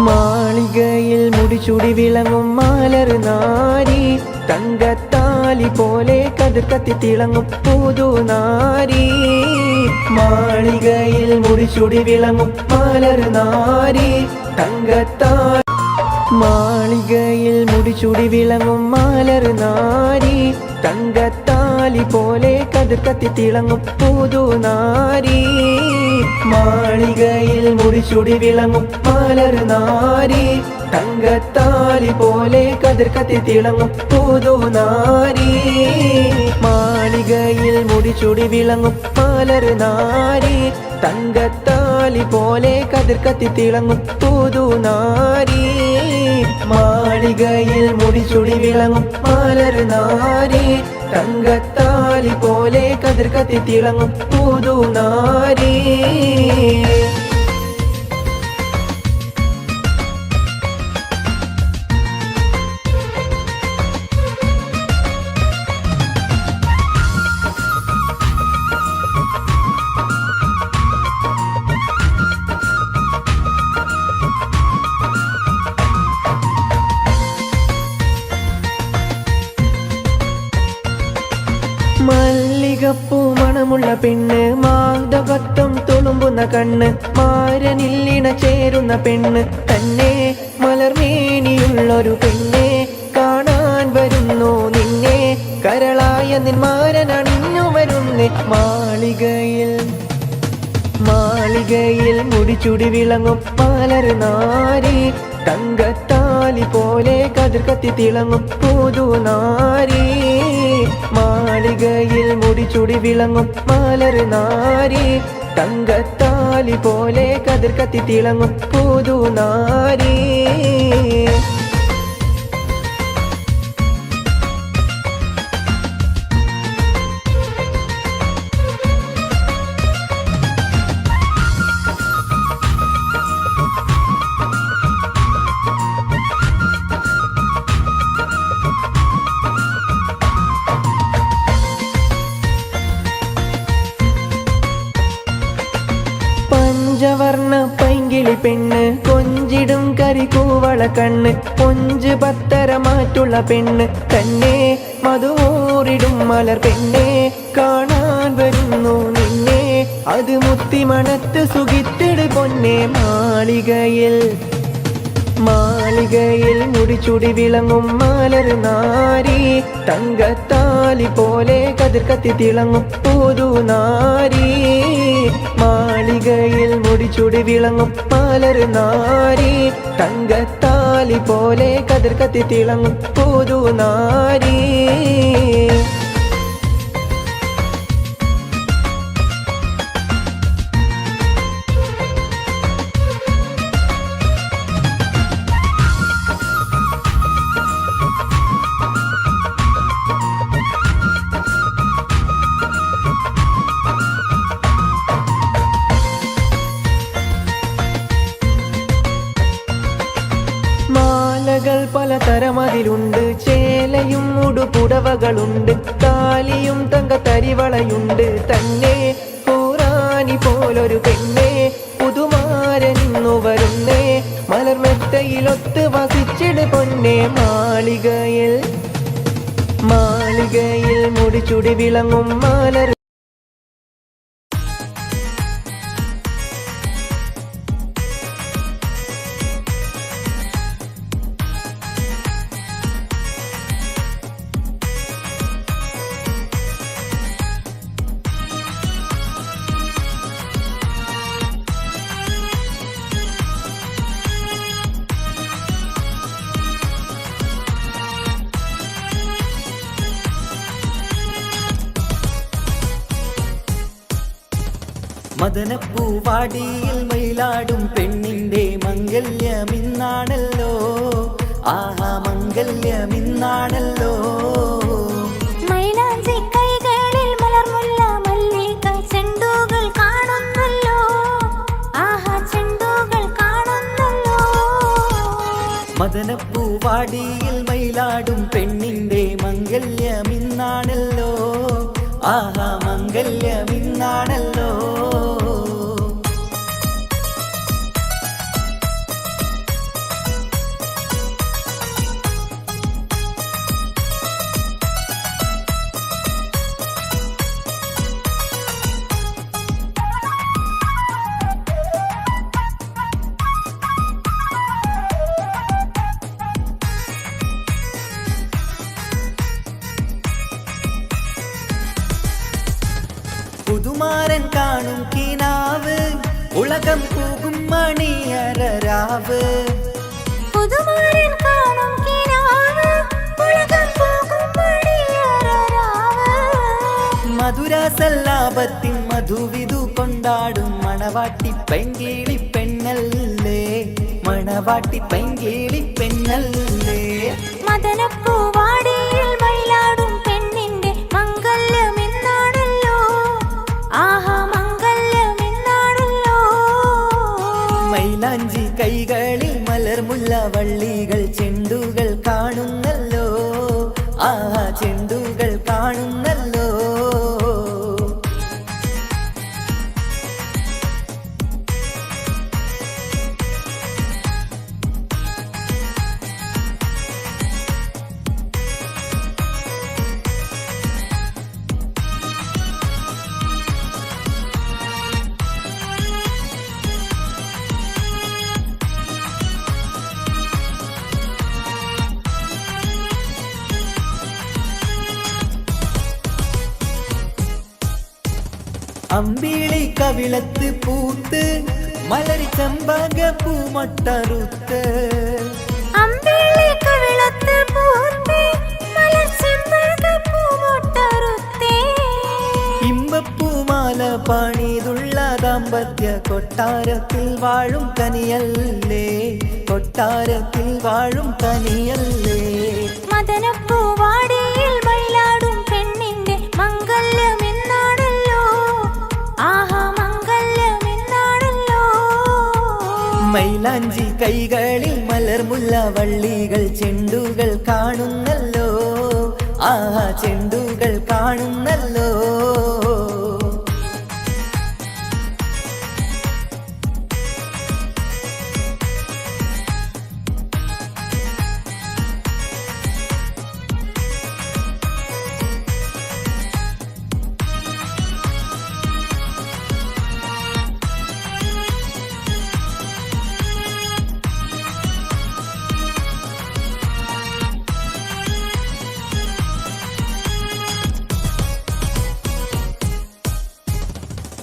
മാളികയിൽ മുടിചൂടി വിളങ്ങും മാലർ നാരി, തങ്കത്താലി പോലെ കതിർ കത്തി തിളങ്ങും പുതുനാരി. മാളികയിൽ മുടിചൂടി വിളങ്ങും മാലർ നാരി, തങ്കത്താലി. മാളികയിൽ മുടിചൂടി വിളങ്ങും മാലർ നാരി, തങ്കത്താലി പോലെ കതിർ കത്തി തിളങ്ങും പുതുനാരി. മാളികയിൽ മുടിചൂടി വിളങ്ങും മാലർ നാരി, തങ്കത്താലി പോലെ കതിർ കത്തി തിളങ്ങും പുതുനാരി. മാളികയിൽ മുടിചൂടി വിളങ്ങും മാലർ നാരി, തങ്കത്താലി പോലെ കതിർ കത്തി തിളങ്ങും പുതുനാരി. മാളികയിൽ മുടിചൂടി വിളങ്ങും മാലർ നാരി, തങ്കത്താലി പോലെ കതിർ കത്തി തിളങ്ങും പുതുനാരി. മല്ലികപ്പൂ മണമുള്ള പെണ്ണ്, മാധവത്വം തുളുമ്പുന്ന കണ്ണ്, മാരനില്ലിണ ചേരുന്ന പെണ്ണ് തന്നെ, മലർമേനിയുള്ളൊരു പെണ്ണെ കാണാൻ വരുന്നു നിന്നെ, കരളായ നിന്മാരനണിഞ്ഞു വരുന്നേ. മാളികയിൽ മുടിചൂടി വിളങ്ങും മാലർ നാരി, തങ്കത്താലി പോലെ കതിർ കത്തി തിളങ്ങും പുതുനാരി. മാളികയിൽ മുടിചൂടി വിളങ്ങും മാലർ നാരി, തങ്കത്താലി പോലെ കതിർ കത്തി തിളങ്ങും പുതുനാരി. പഞ്ചവർണ്ണ പൈങ്കിളി പെണ്ണ്, കൊഞ്ചിടും കരികൂവള കണ്ണ്, കൊഞ്ച് പത്തര മാറ്റുള്ള പെണ്ണ് തന്നെ, മധുവൂറിടും മലർ പെണ്ണെ കാണാൻ വരുന്നു നിന്നെ, അത് മുത്തി മണത്ത് സുഖിത്തിട് പൊന്നെ. മാളികയിൽ മുടിചൂടി വിളങ്ങും മാലർ നാരി, തങ്കത്താലി പോലെ കതിർ കത്തി തിളങ്ങും പുതുനാരി. മാളികയിൽ മുടിചൂടി വിളങ്ങും മാലർ നാരി, തങ്കത്താലി പോലെ കതിർ കത്തി തിളങ്ങും പുതുനാരി. മാലകൾ പലതരമതിലുണ്ട്, ചേലയും ഉടുപുടവകളുണ്ട്, താലിയും തങ്കത്തരിവളയുണ്ട് തന്നെ, പൂറാനി പോലൊരു പെണ്ണെ പുതുമാരനിന്നു വരുന്നേ, മലർമെത്തയിലൊത്ത് വസിച്ചിട് പൊന്നെ. മാളികയിൽ മുടിചൂടി വിളങ്ങും മാലർ. മദനപ്പൂവാടിയിൽ മയിലാടും പെണ്ണിന്റെ മംഗല്യമിന്നാണല്ലോ, ആഹാ മംഗല്യമിന്നാണല്ലോ. മൈലാഞ്ചി കൈകളിൽ മലർമുല്ല മല്ലിക ചെണ്ടുകൾ കാണുന്നല്ലോ, ആഹാ ചെണ്ടുകൾ കാണുന്നല്ലോ. മദനപ്പൂവാടിയിൽ മയിലാടും പെണ്ണിന്റെ മംഗല്യമിന്നാണല്ലോ, ആഹാ മംഗല്യമിന്നാണല്ലോ. കാണും കിനാവ് ഉലകം പോകും മണിയരാവ് പുതുമാരൻ കാണും കിനാവ് ഉലകം പോകും മണിയരാവ് മധുരാസല്ലാപത്തിൻ മധുവിധു കൊണ്ടാടും മണവാട്ടി പെങ്കിളി പെണ്ണല്ലേ മണവാട്ടി പെങ്കിളി പെണ്ണല്ലേ മദനപ്പൂവാടിയിൽ മയിലാടും പെണ്ണിന്റെ മംഗല്യമെന്നാണല്ലോ ആഹാ മംഗല്യമെന്നാണല്ലോ മൈലാഞ്ചി കൈകളിൽ മലർമുല്ല വള്ളികൾ ചെണ്ടുകൾ കാണുന്നല്ലോ ആഹാ ചെണ്ടുകൾ കാണുന്നല്ലോ അമ്പിളി കവിളത്ത് പൂത്ത് മലരി ചമ്പക പൂമൊട്ടറുത്ത് അമ്പിളി കവിളത്ത് പൂത്ത് മലർ ചെമ്പക പൂമൊട്ടറുത്തേ ഇമ്പപ്പൂമാല പണിതുള്ള ദാമ്പത്യ കൊട്ടാരത്തിൽ വാഴും കനിയല്ലേ കൊട്ടാരത്തിൽ വാഴും കനിയല്ലേ മദനപ്പൂവാടിയിൽ മയിലാടും പെണ്ണിന്റെ മംഗല്യമെന്നാണല്ലോ ആഹാ മംഗല്യമെന്നാണല്ലോ മൈലാഞ്ചി കൈകളിൽ മലർമുല്ല വള്ളികൾ ചെണ്ടുകൾ കാണുന്നല്ലോ ആഹാ ചെണ്ടുകൾ കാണുന്നല്ലോ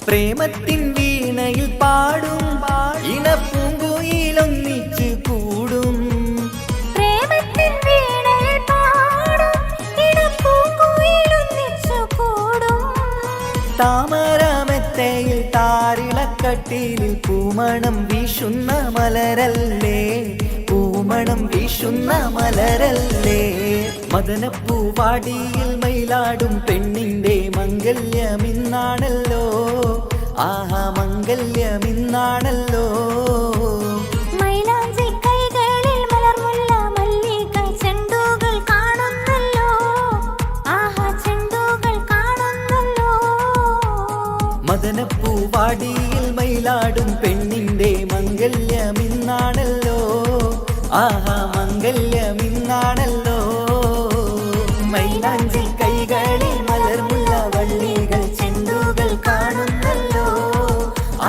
പ്രേമത്തിൻ വീണയിൽ പാടും ഇണപ്പൂങ്കുയിലൊന്നിച്ചു കൂടും പ്രേമത്തിൻ വീണയിൽ പാടും ഇണപ്പൂങ്കുയിലൊന്നിച്ചു കൂടും താമരമെത്തയിൽ താരിളക്കട്ടിലിൽ പൂമണം വീശുന്ന മലരല്ലേ പൂമണം വീശുന്ന മലരല്ലേ മദനപ്പൂവാടിയിൽ മയിലാടും പെണ്ണിന്റെ മംഗല്യമിന്നാണല്ലോ ആഹാ മംഗല്യമിന്നാണല്ലോ മൈലാഞ്ചി കൈകളിൽ മലർമുല്ല മല്ലിക ചെണ്ടുകൾ കാണുന്നല്ലോ ആഹാ ചെണ്ടുകൾ കാണുന്നല്ലോ മദനപ്പൂവാടിയിൽ മയിലാടും പെണ്ണിന്റെ മംഗല്യമിന്നാണല്ലോ ആഹാ മംഗല്യമിന്നാണല്ലോ മൈലാഞ്ചി കൈകളിൽ മലർമുല്ല വള്ളികൾ ചെണ്ടുകൾ കാണുന്നല്ലോ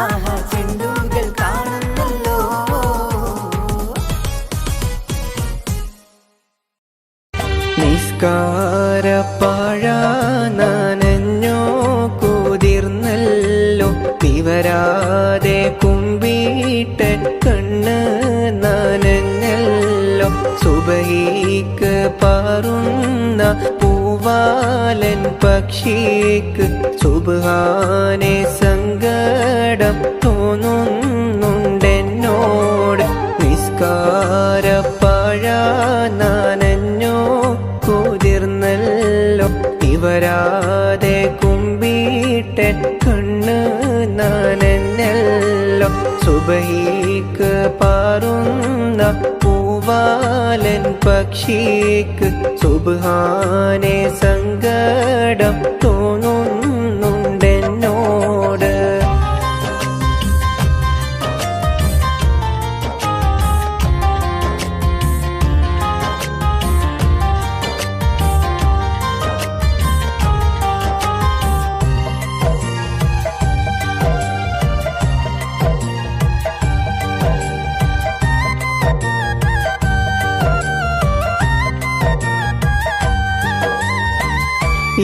ആഹാ ചെണ്ടുകൾ കാണുന്നല്ലോ നിസ്കാരപ്പാഴ നനഞ്ഞോ കുതിർന്നല്ലോ നിവരാതെ കുമ്പിട്ട കണ്ണ് നനഞ്ഞല്ലോ സുബഹിക്ക് പാറുന്ന പൂവാലൻ പക്ഷിക്ക് സുബ്ഹാനെ സങ്കടം തോന്നുന്നുണ്ടെന്നോട് നിസ്കാരപ്പാഴ നനഞ്ഞോ കുതിർന്നല്ലോ ഇവരാതെ കുമ്പിട്ട കണ്ണ് നനഞ്ഞല്ലോ സുബഹിക്ക് പാറുന്ന പൂവാലൻ പക്ഷിക്ക് സുബ്ഹാനെ സങ്കടം തോന്നുന്നുണ്ടെന്നോട്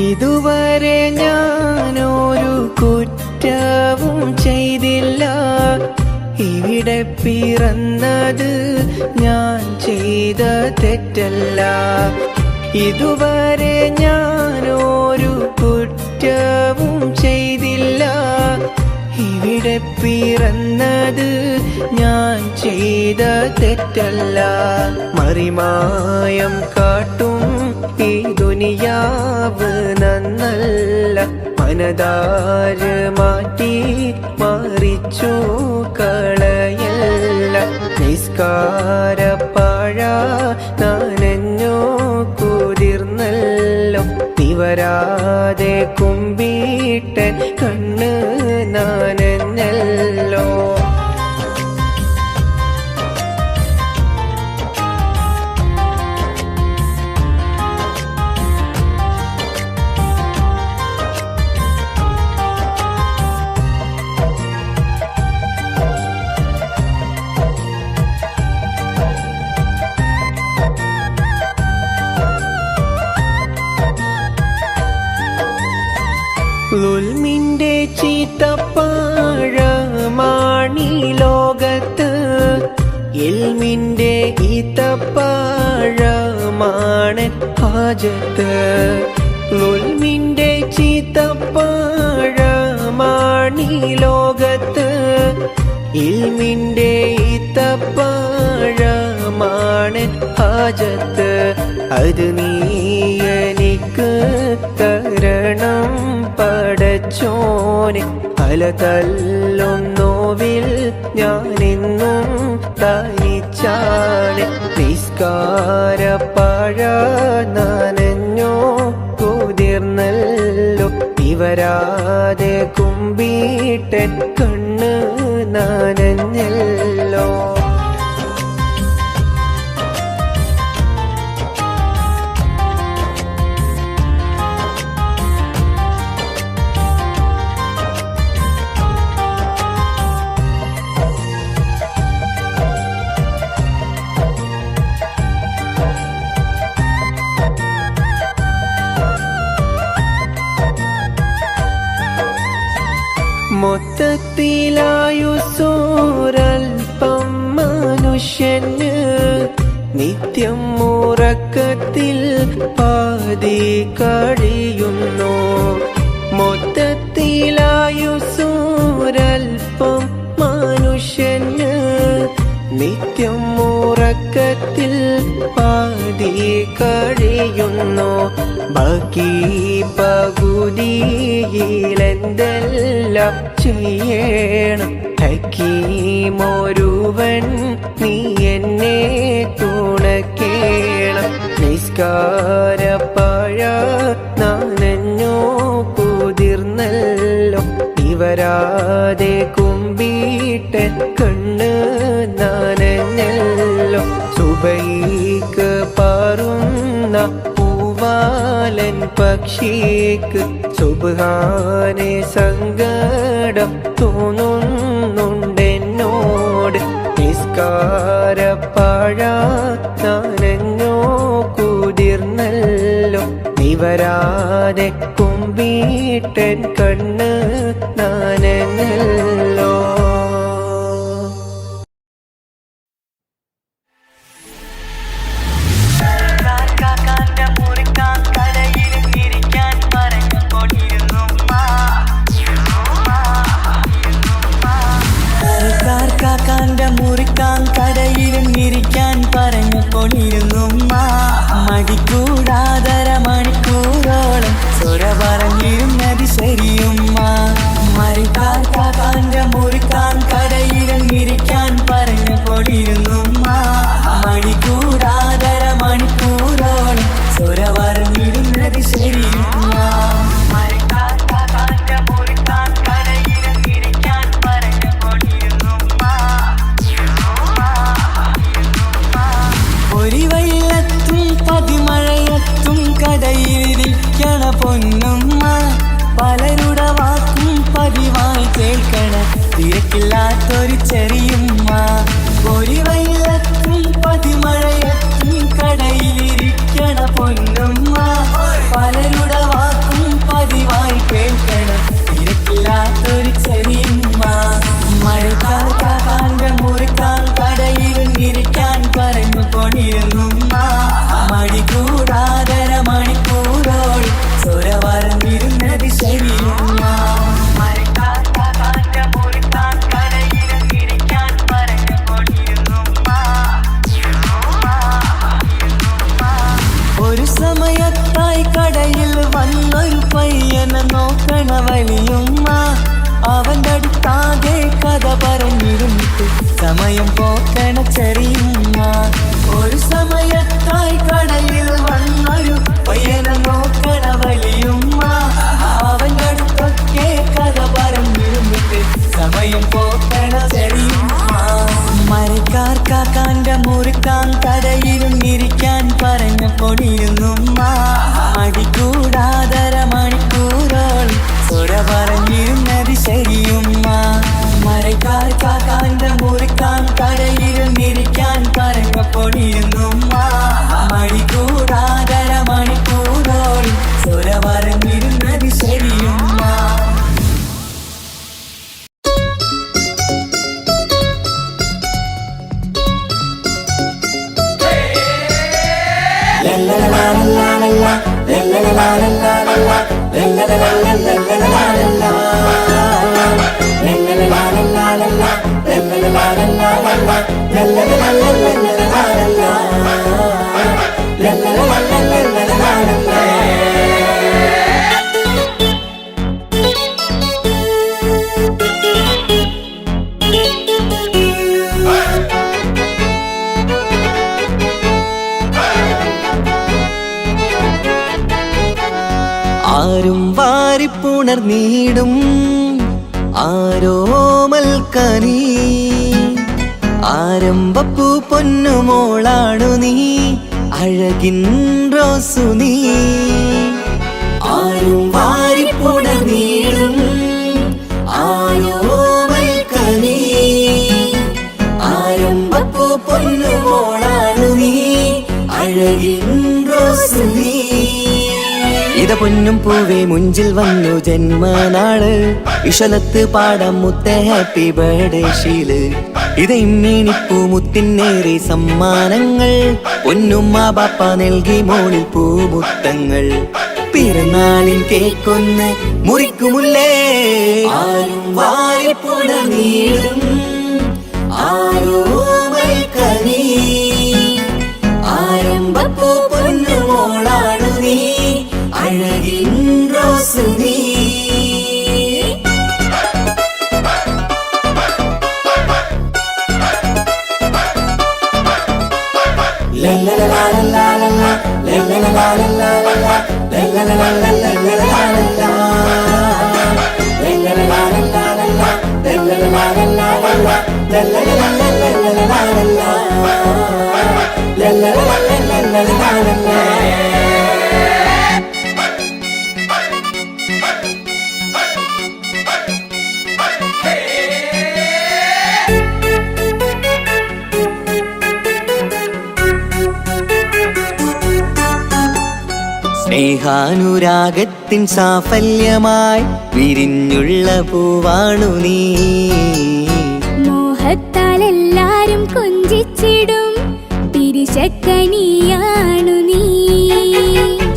ഇതുവരെ ഞാനൊരു കുറ്റം കുറ്റവും ചെയ്തില്ല. ഇവിടെ പിറന്നത് ഞാൻ ചെയ്ത തെറ്റല്ല. ഇതുവരെ ഞാനൊരു കുറ്റവും ചെയ്തില്ല. ഇവിടെ പിറന്നത് ഞാൻ ചെയ്ത തെറ്റല്ല. മറിമായം കാട്ടും ഈ ദുനിയാവ് നന്നല്ല. മനതാര് മാറ്റി മറിച്ചു കളയല്ല. നിസ്കാരപ്പാഴ നനഞ്ഞോ കുതിർന്നല്ലോ. നിവരാതെ കുമ്പിട്ടൻ കണ്ണ് നനഞ്ഞല്ലോ. ളുൽമിന്റെ ചീത്തപ്പാഴമാണീ ലോകത്ത്. ഇൽമിന്റെ ഈത്തപ്പാഴമാണ് ഹാജത്ത്. ളുൽമിന്റെ ചീത്തപ്പാഴമാണീ ലോകത്ത്. ഇൽമിന്റെ ഈത്തപ്പാഴമാണ് ഹാജത്ത്. അത് നീ എനിക്ക് തരണം പടച്ചോനെ. അല തല്ലും നോവിൽ ഞാനിന്നും തനിച്ചാണ്. നിസ്കാരപ്പാഴ നനഞ്ഞോ കുതിർന്നല്ലോ. ഇവരാതെ കുമ്പിട്ടൻ കണ്ണ് നനഞ്ഞല്ലോ. മൊത്തത്തിലായുസോരൽപ്പം മനുഷ്യന് നിത്യം ഉറക്കത്തിൽ പാതി കഴിയുന്നു. മൊത്തത്തിലായുസോരൽപ്പം മനുഷ്യന് നിത്യം ഉറക്കത്തിൽ പാതി കഴിയുന്നു. ബാക്കി പകുതിയിലെന്തെല്ലാം ചെയ്യണം. ഹക്കീമൊരുവൻ നീ എന്നെ തുണക്കേണം. നിസ്കാരപ്പാഴ നനഞ്ഞോ കുതിർന്നല്ലോ. ഇവരാതെ കുമ്പിട്ടൻ കണ്ണ് നനഞ്ഞല്ലോ. സുബൈക്ക് പാറുന്ന പൂവാലൻ പക്ഷിക്ക് സുബ്ഹാനെ സങ്കടം തോന്നുന്നുണ്ടെന്നോട്. നിസ്കാരപ്പാഴ നനഞ്ഞോ കുതിർന്നല്ലോ. നിവരാതെ കുമ്പിട്ടൻ കണ്ണ് നനഞ്ഞല്ലോ. കാക്കാന്റെ മുറിക്കാൻ കടയിലും ഇരിക്കാൻ പറഞ്ഞുകൊണ്ടിരുന്നുമ്മ. മടിക്കൂടാതര മണിക്കൂറോളം സ്വര പറഞ്ഞിരുന്നത് ശരിയുമ്മ. മരിക്കാക്കാന്റെ മുറിക്കാൻ കടയിലും ഇരിക്കാൻ പറഞ്ഞുകൊണ്ടിരുന്നുമ്മ. മണിക്കൂടാതര മണിക്കൂറോളം സ്വര പറഞ്ഞിരുന്നത് ശരിയുമ്മ. കടയിലിരിക്കണ പൊന്നുമ്മ. പലരുടെ വാക്കും പതിവായി കേൾക്കണ തിരക്കില്ലാത്തൊരു ചെറിയുമ്മ. ഒരു വൈലത്തും പതിമഴയത്തും കടയിലിരിക്കണ പൊന്നുമ്മ. പലരുടെ വാക്കും പതിവായി കേൾക്കണ തിരക്കില്ലാത്തൊരു പറഞ്ഞുകൊണ്ടിരുന്നുമ്മ മടി കൂടാതര മണിക്കൂറോൾ സ്വരവരഞ്ഞിരുന്നത് ശരിയുമ്മ ഒരു സമയത്തായി കടയിൽ വന്നൊരു പയ്യനെ നോക്കണ വലിയുമ്മ അവൻ്റെ അടുത്താകെ കഥ പറഞ്ഞിരുന്നിട്ട് സമയം പോക്കണ ചെറിയുമ്മ ഒരു സമയത്തായി കടയിൽ വന്നൊരു പയ്യനെ നോക്കണ വലിയുമ്മ അവൻ്റെ അടുത്തൊക്കെ കഥ പറഞ്ഞിരുന്നിട്ട് സമയം പോക്കണ ചെറിയുമ്മ മരക്കാർ കാക്കാന്റെ മുറുക്കാൻ കടയിരുന്നിരിക്കാൻ പറഞ്ഞപ്പോടിരുന്നുമ്മ അടികൂടാതര മണിക്കൂറോൾ സ്വര പറഞ്ഞിരുന്നത് ശരിയുമ്മ മരക്കാർ കാക്കാന്റെ മുറുക്കാൻ കടയിരുന്നിരിക്കാൻ പറഞ്ഞപ്പോടിരുന്നുമ്മ അടികൂടാതര മണിക്കൂറോൾ സ്വര പറഞ്ഞിരുന്നത് ശരിയുമ്മ ആരും വാരിപ്പുണർന്നീടും ആരോമൽക്കനീ ആരംഭപ്പൂ പൊന്നുമോളാണു നീ അഴകിൻ റോസു നീ ആരും വാരിപ്പുണർന്നീടും ആരോമൽക്കനീ ആരംഭപ്പൂ പൊന്നുമോളാണു നീ അഴകിൻ റോസു നീ ഇത പൊന്നും പൂവേ മുഞ്ചിൽ വന്നു ജന്മനാള് ഇഷലത്ത് പാടാം മുത്ത ഹാപ്പി ബർത്ത്ഡേ ഷീല് ഇത് ഇമ്മീണിപ്പൂ മുത്തിനേറെ സമ്മാനങ്ങൾ പൊന്നുമ്മ ബാപ്പ നൽകി മോളിൽ പൂമുത്തങ്ങൾ പിറന്നാളിൻ കേക്കൊന്ന് മുറിക്കുമുല്ലേ ആരും വാരിപ്പുണർന്നീടും ആരോമൽക്കനീ ആരംഭപ്പൂ പൊന്നുമോളാണു നീ അഴകിൻ റോസു നീ സ്നേഹാനുരാഗത്തിൻ സാഫല്യമായി വിരിഞ്ഞുള്ള പൂവാണു നീ മോഹത്താൽ എല്ലാരും കൊഞ്ചിച്ചിടും പിരിശക്കനിയാണു നീ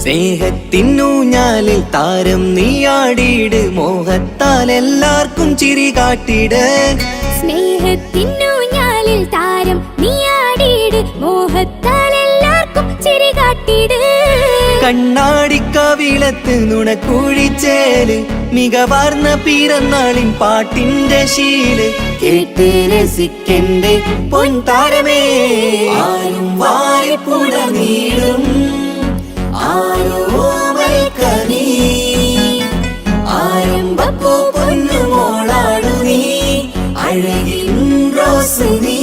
സ്നേഹത്തിനൂഞ്ഞാലിൽ താരം നീയാടിയിട് മോഹത്താൽ എല്ലാവർക്കും ചിരി കാട്ടിട് സ്നേഹത്തിനൂഞ്ഞാലിൽ താരം നീയാടിയിട് മോഹത്താൽ എല്ലാവർക്കും ചിരി കാട്ടിട് കണ്ണാടിക്കവിളത്ത് നുണക്കുഴിച്ചേല് മികവാർന്ന പിറന്നാളിൻ പാട്ടിന്റെ ശീല് കേട്ട് രസിക്കന്റെ പൊൻതാരമേ ആരും വാരിപ്പുണർന്നീടും ആരോമൽക്കനീ ആരംഭപ്പൂ പൊന്നുമോളാണു നീ അഴകിൻ റോസു നീ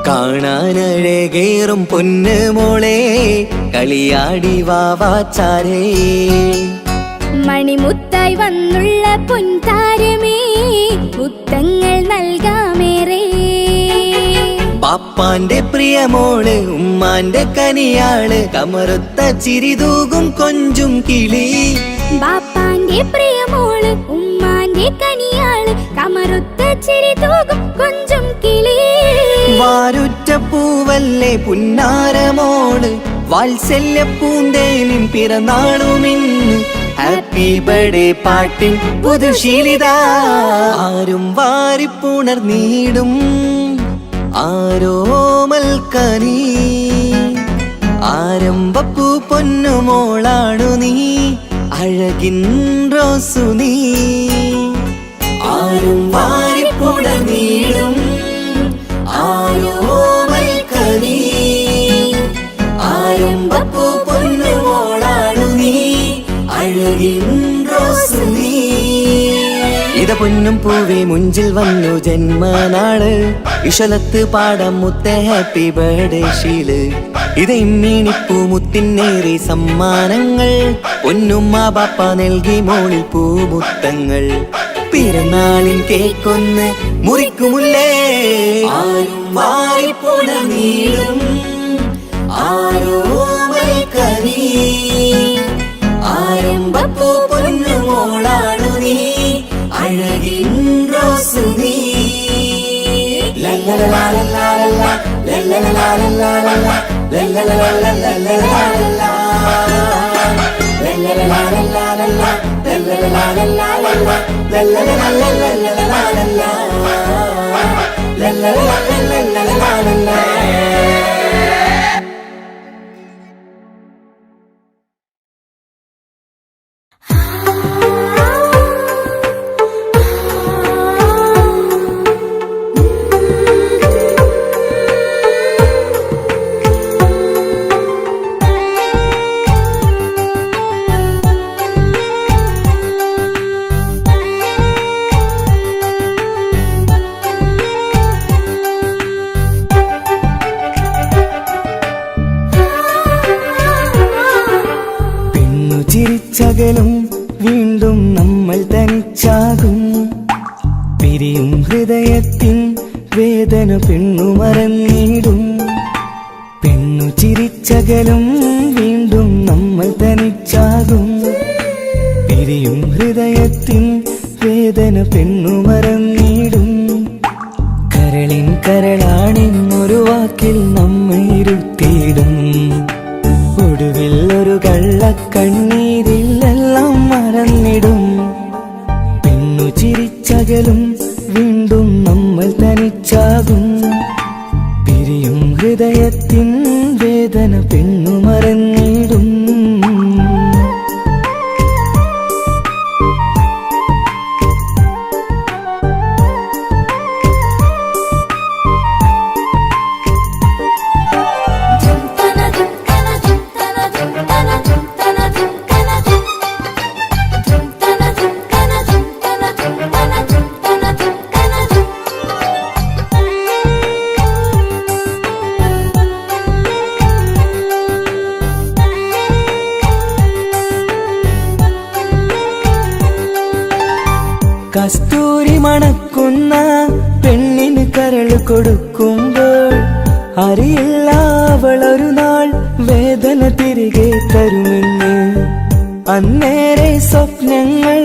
കാണാനഴകേറും പൊന്ന് മോളെ കളിയാടി വാവാച്ചാരേ മണിമുത്തായി വന്നുള്ള പൊൻതാരമേ മുത്തങ്ങൾ നൽകാമേറെ പാപ്പാന്റെ പ്രിയമോള് ഉമ്മാന്റെ കനിയാള് കമറുത്ത ചിരിതൂകും കൊഞ്ചും കിളി ബാപ്പാന്റെ പ്രിയമോള് ഉമ്മാന്റെ കനിയാള് കമറുത്ത ചിരി തൂകും കൊഞ്ചും കിളി വാരുറ്റ പൂവല്ലേ പുന്നാരമോള് വാത്സല്യ പൂന്തേനിൻ പിറന്നാളുമിന്ന് ഹാപ്പി ബർത്ത്ഡേ പാട്ടിൻ പുതുശീലിത ആരും വാരിപ്പുണർന്നീടും ആരോമൽക്കനീ ആരംഭപ്പൂ പൊന്നുമോളാണു നീ അഴകിൻ റോസു നീ ആരും വാരിപ്പുണർന്നീടും ആരോമൽക്കനീ ആരംഭപ്പൂ പൊന്നുമോളാണു നീ അഴകിൻ റോസു നീ ഇത പൊന്നും പൂവേ മുഞ്ചിൽ വന്നു ജന്മനാള് ഇശലത്ത് പാടാം മുത്ത ഹാപ്പി ബർത്ത്ഡേ ഷീല് ഇത് ഇമ്മീണിപ്പൂ മുത്തിനേറി സമ്മാനങ്ങൾ പൊന്നുമ്മ ബാപ്പ നൽകി മോളിൽ പൂമുത്തങ്ങൾ പിറന്നാളിൻ കേക്കൊന്ന് മുറിക്കുമുല്ലേ ആരും വാരിപ്പുണർന്നീടും ആരോമൽക്കനീ ആരംഭപ്പൂ പൊന്നുമോളാണു നീ അഴകിൻ റോസു നീ ലല്ലലലാലലാലലാ ലല്ലലലാലലാലലാ ലല്ലലലാലലാലലാ ലല്ലലലാലലാലലാ ലല്ലലലാലലാലലാ ലല്ലലലാലലാലലാ ലല്ലലലാലലാലലാ ചിരിച്ചകലും വീണ്ടും നമ്മൾ തനിച്ചാകും പിരിയും ഹൃദയത്തിൻ വേദന പെണ്ണു മറന്നിടും പെണ്ണു ചിരിച്ചകലും വീണ്ടും നമ്മൾ തനിച്ചാകും പിരിയും ഹൃദയത്തിൻ വേദന പെണ്ണു മറന്നിടും കരളിൻ കരളാണെന്നൊരു വാക്കിൽ നമ്മെ ഇരുത്തിയിടും ഒടുവിൽ ഒരു കള്ളക്കണ്ണീരിലെല്ലാം മറന്നിടും പെണ്ണു ചിരിച്ചകലും വീണ്ടും നമ്മൾ തനിച്ചാകും പിരിയും ഹൃദയത്തിൻ വേദന പെണ്ണു മറന്നിടും കസ്തൂരി മണക്കുന്ന പെണ്ണിന് കരള് കൊടുക്കുമ്പോൾ അറിയില്ല അവളൊരു നാൾ വേദന തിരികെ തരുമെന്ന് അന്നേരെ സ്വപ്നങ്ങൾ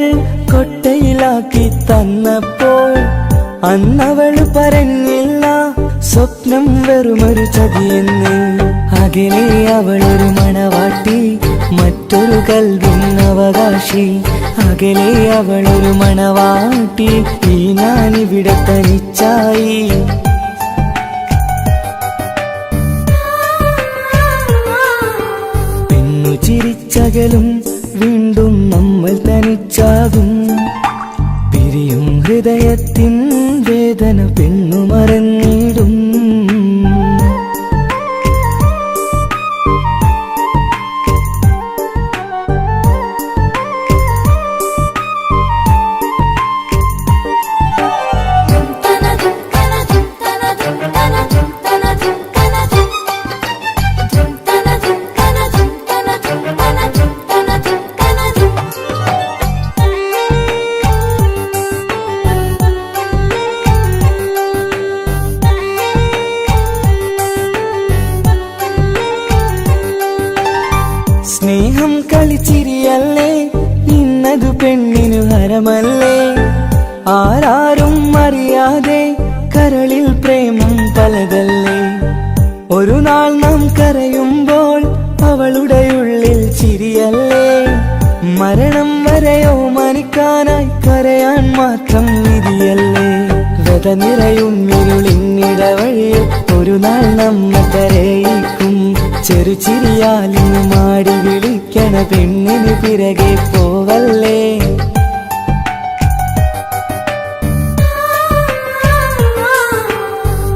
കൊട്ടയിലാക്കി തന്നപ്പോൾ അന്നവള് പറഞ്ഞില്ല സ്വപ്നം വെറുമൊരു ചതിയെന്ന് അകലെ അവളൊരു മണവാട്ടി മറ്റൊരു കൽവിൻ അവകാശി അകലെ അവളൊരു മണവാട്ടി ഈ ഞാനിവിടെ തനിച്ചായി പെണ്ണു ചിരിച്ചകലും വീണ്ടും നമ്മൾ തനിച്ചാകും പിരിയും ഹൃദയത്തിൻ വേദന പെണ്ണു മറന്നിടും സ്നേഹം കളിച്ചിരിയല്ലേ, ഇന്നതു പെണ്ണിനു ഹരമല്ലേ. ആരാരും അറിയാതെ കരളിൽ പ്രേമം പലതല്ലേ. ഒരു നാൾ നാം കരയുമ്പോൾ അവളുടെ ഉള്ളിൽ ചിരിയല്ലേ. മരണം വരെയോ മനിക്കാനായി കരയാൻ മാത്രം വിധിയല്ലേ. വ്യത നിറയും ഇരുളിന്നിടവഴിയിൽ ഒരു നാൾ നമ്മ കരയിക്കും. ചെറുചിരിയാലിന് മാടി വിളിക്കണ പെണ്ണിന് പിറകെ പോവല്ലേ.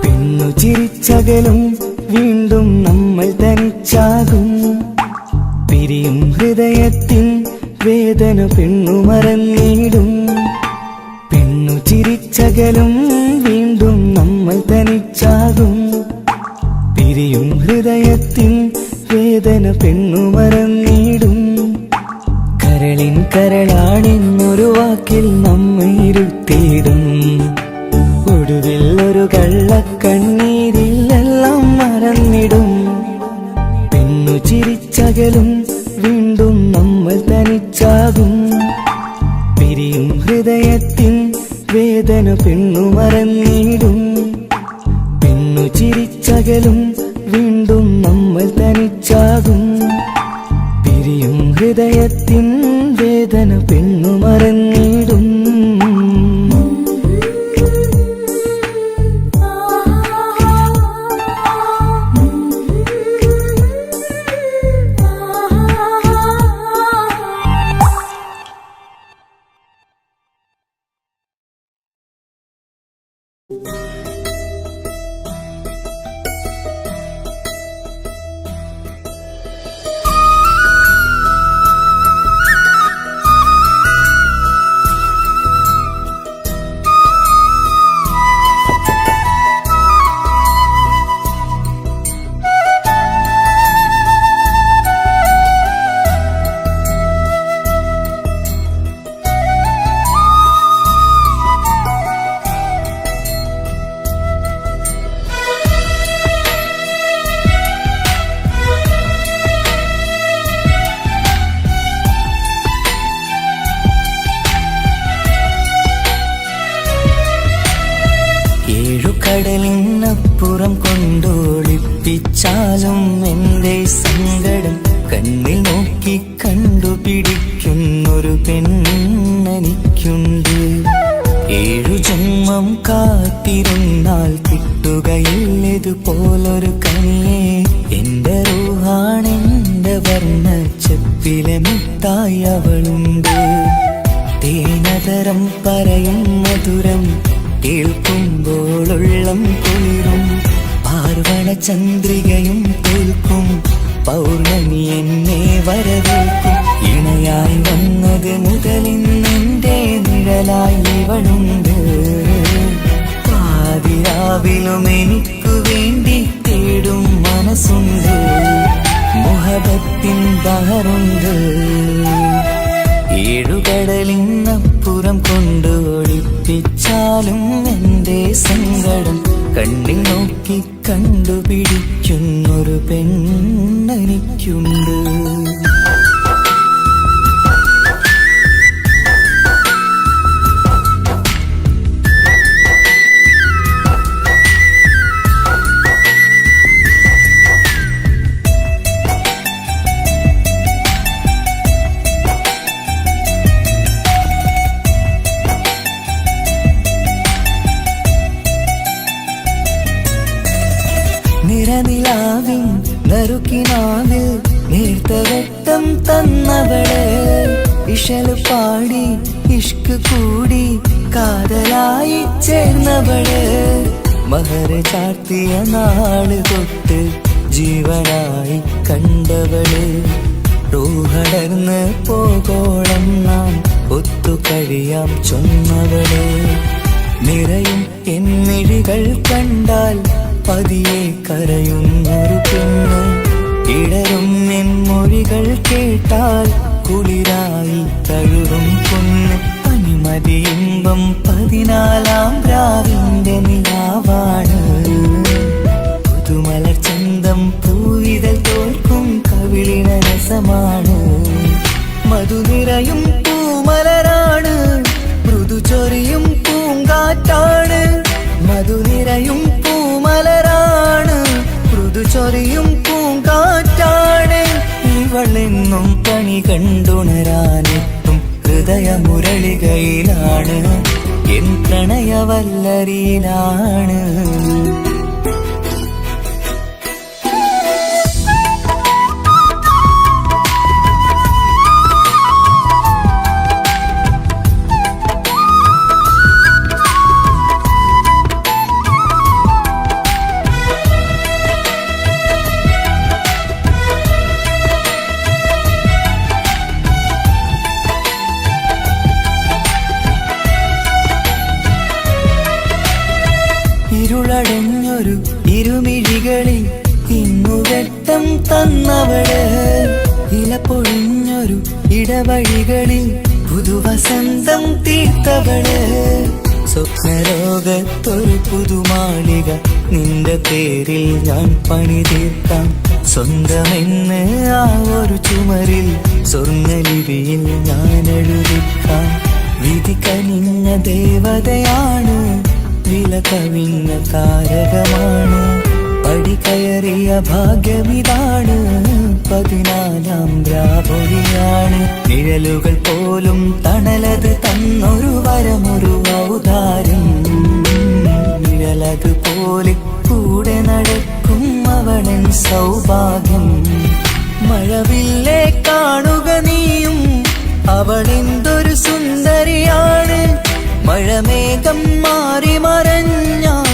പെണ്ണു ചിരിച്ചകലും വീണ്ടും നമ്മൾ തനിച്ചാകും. പിരിയും ഹൃദയത്തിൻ വേദന പെണ്ണു മറന്നിടും. പെണ്ണു ചിരിച്ചകലും വീണ്ടും നമ്മൾ തനിച്ചാകും. പിരിയും ഹൃദയത്തിൻ വേദന പെണ്ണു മറന്നിടും. കരളിൻ കരളാണെന്നൊരു വാക്കിൽ നമ്മെ ഇരുത്തിയിടും. ഒടുവിൽ ഒരു കള്ളക്കണ്ണീരിൽ എല്ലാം മറന്നിടും. പെണ്ണു ചിരിച്ചകലും വീണ്ടും നമ്മൾ തനിച്ചാകും. പിരിയും ഹൃദയത്തിൻ വേദന പെണ്ണു മറന്നിടും. പെണ്ണു ചിരിച്ചകലും വീണ്ടും നമ്മൾ തനിച്ചാകും. പിരിയും ഹൃദയത്തിൻ വേദന പെണ്ണു മറന്നിടും. കടലിനപ്പുറം കൊണ്ടോളിപ്പിച്ചാലും എന്റെ സങ്കടം കണ്ണിൽ നോക്കി കണ്ടുപിടിക്കുന്നൊരു പെണ്ണെനിക്കുണ്ട്. 7 ജന്മം കാത്തിരുന്നാൽ കിട്ടുകയില്ലതുപോലൊരു കനിയെ. എന്റെ റൂഹാണെന്റെ വർണ്ണച്ചപ്പിലെ മുത്തായി അവളുണ്ട്. തേനതരം പറയും മധുരം കേൾക്കുമ്പോളുള്ളം കുളിരും. പാർവണ ചന്ദ്രികയും തോൽക്കും പൗർണമി എന്നെ വരവേൽക്കും. ഇണയായി വന്നത് മുതലിന്നെന്റെ നിഴലായി ഇവളുണ്ട്. പാതിരാവിലും എനിക്കു വേണ്ടി തേടും മനസ്സുണ്ട്. മുഹബത്തിൻ ബഹറുണ്ട്. 7 കടലിനപ്പുറം കൊണ്ടോളിപ്പിച്ചാലും എന്റെ സങ്കടം കണ്ണിൽ നോക്കി കണ്ടുപിടിക്കുന്നൊരു പെണ്ണെനിക്കുണ്ട്. നിറനിലാവിൻ നറുക്കിനാവിൽ നേർത്ത വെട്ടം തന്നവള്. ഇശല് പാടി ഇഷ്ക് കൂടി കാതലായി ചേർന്നവള്. മഹർ ചാർത്തിയ നാള് തൊട്ട് ജീവനായി കണ്ടവള്. റൂഹടർന്ന് പോകോളം നാം ഒത്തു കഴിയാം ചൊന്നവള്. നിറയും എന്നിഴികൾ കണ്ടാൽ പതിയെ കരയുന്നൊരു പെണ്ണ്. ഇടരും എൻ മൊഴികൾ കേട്ടാൽ കുളിരായി തഴുകും പൊന്ന്. പനിമതിയിമ്പം 14-ാം രാവിന്റെ നിലാവാണ്. പുതുമലർ ചന്തം പൂവിതൽ തോൽക്കും കവിളിന രസ രസമാണ്. മധുനിരയും പൂമലരാണ്, മൃദു ചൊരിയും പൂങ്കാറ്റാണ്. മധുനിരയും പൂമലരാണ്, മൃദു ചൊരിയും പൂങ്കാറ്റാണ്. ഇവളെന്നും കണി കണ്ടുണരാനെത്തും ഹൃദയമുരളികയിലാണ്, എൻ പ്രണയവല്ലരിയിലാണ്. ഇരുളടഞ്ഞൊരു ഇരുമിഴികളിൽ ഇന്നു വെട്ടം തന്നവള്, ഇല പൊഴിഞ്ഞൊരു ഇടവഴികളിൽ പുതുവസന്തം തീർത്തവള്. സ്വപ്നലോകത്തൊരു പുതുമാളിക നിന്റെ പേരിൽ ഞാൻ പണി തീർക്കാം. സ്വന്തമെന്ന് ആ ഒരു ചുമരിൽ സ്വർണ്ണലിപിയിൽ ഞാൻ എഴുതിക്കാം. വിധി കനിഞ്ഞ ദേവതയാണ്, വില കവിഞ്ഞ താരകമാണ്. പടി കയറിയ ഭാഗ്യമിതാണ്, 14ാം രാപൊഴിയാണ്. നിഴലുകൾ പോലും തണലത് തന്നൊരു വരമൊരു ഔദാര്യം. നിഴലത് പോലെ കൂടെ നടക്കും അവളൻ സൗഭാഗ്യം. മഴവില്ലേ കാണുക നീയും, അവളെന്തൊരു സുന്ദരിയാണ്. മഴമേഘം മാറി മറഞ്ഞാൽ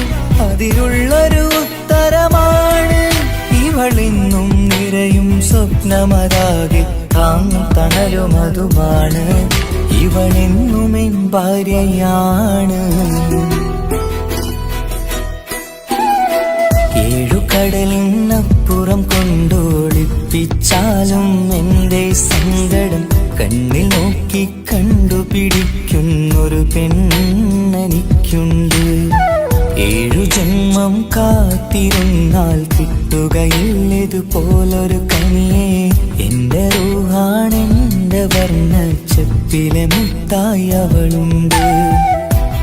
അതിലുള്ളൊരു ഉത്തരമാണ്. ഇവളിന്നും നിറയും സ്വപ്നമതാകെ താങ്ങും തണലുമതുമാണ്. ഇവളെന്നും എൻ ഭാര്യയാണ്. ഏഴുകടലിനപ്പുറം കൊണ്ടോളിപ്പിച്ചാലും എന്റെ സങ്കടം കണ്ണിൽ നോക്കി കണ്ടുപിടിക്കുന്നൊരു പെണ്ണെനിക്കുണ്ട്. 7 ജന്മം കാത്തിരുന്നാൽ കിട്ടുകയില്ലതുപോലൊരു കനിയെ. എന്റെ റൂഹാണെന്റെ വർണ്ണച്ചപ്പിലെ മുത്തായി അവളുണ്ട്.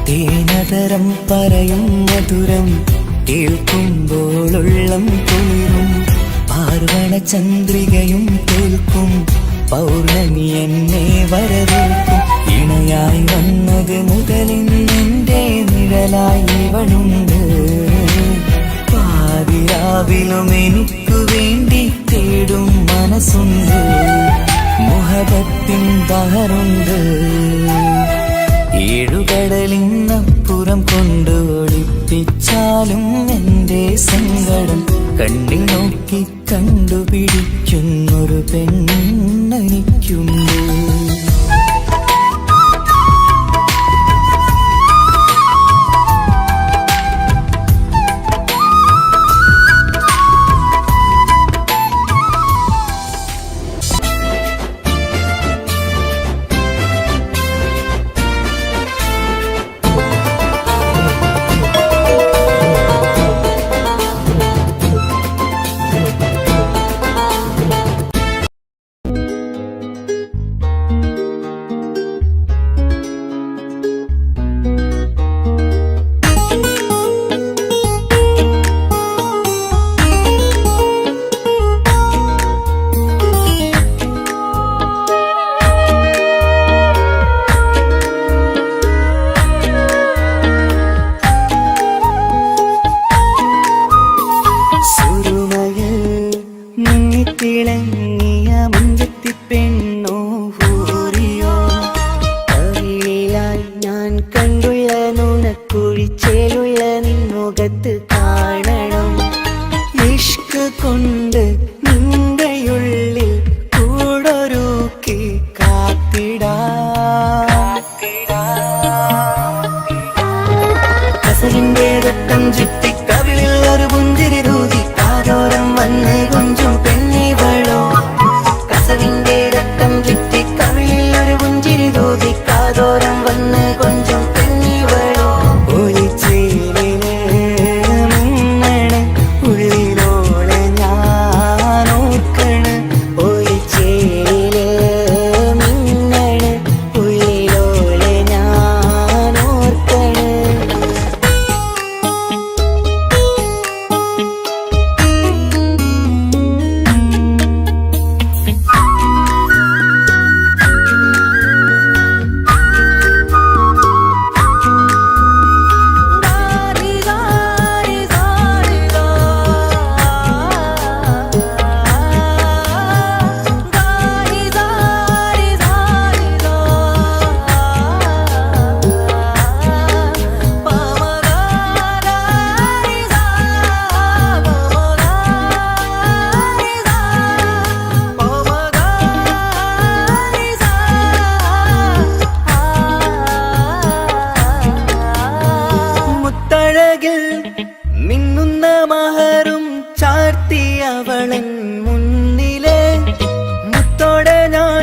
തേനതരം പറയും മധുരം കേൾക്കുമ്പോളുള്ളം കുളിരും. പാർവണ ചന്ദ്രികയും തോൽക്കും, പൗർണമി എന്നെ വരവേൽക്കും. ഇണയായി വന്നത് മുതലിന്നെന്റെ നിഴലായി ഇവളുണ്ട്. പാതിരാവിലും എനിക്കു വേണ്ടി തേടും മനസ്സുണ്ട്, മുഹബത്തിൻ ബഹറുണ്ട്. 7 കടലിനപ്പുറം കൊണ്ട് ഒളിപ്പിച്ചാലും എന്റെ സങ്കടം കണ്ണിൽ നോക്കി കണ്ടുപിടിക്കുന്നൊരു പെണ്ണെനിക്കുണ്ട്.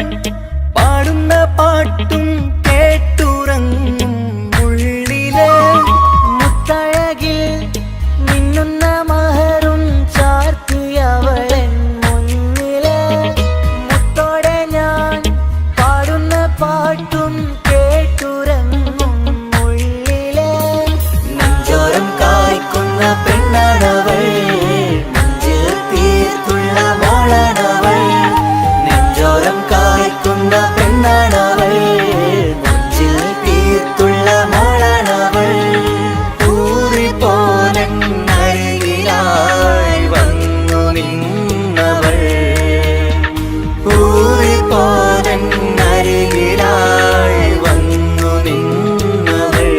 ഞാൻ പാടുന്ന പാട്ടും കേട്ടുറങ്ങും ഉള്ളിലെ മുത്തഴകിൽ മിന്നുന്ന മഹറും ചാർത്തിയവളൻ മുന്നിലെ മുത്തോടെ ഞാൻ പാടുന്ന പാട്ടും കേട്ടുറങ്ങും ഉള്ളിലെ നെഞ്ചോരം കായ്ക്കുന്ന പെണ്ണാണവൾ നെഞ്ചിൽ തീർത്തുള്ള മോളാണവൾ നെഞ്ചോരം കായ്ക്കുന്ന പെണ്ണാണവൾ നെഞ്ചിൽ തീർത്തുള്ള മോളാണവൾ ൂറിപ്പോലരികിലായി വന്നു നിന്നവൾ ൂറിപ്പോലരികിലായി വന്നു നിന്നവൾ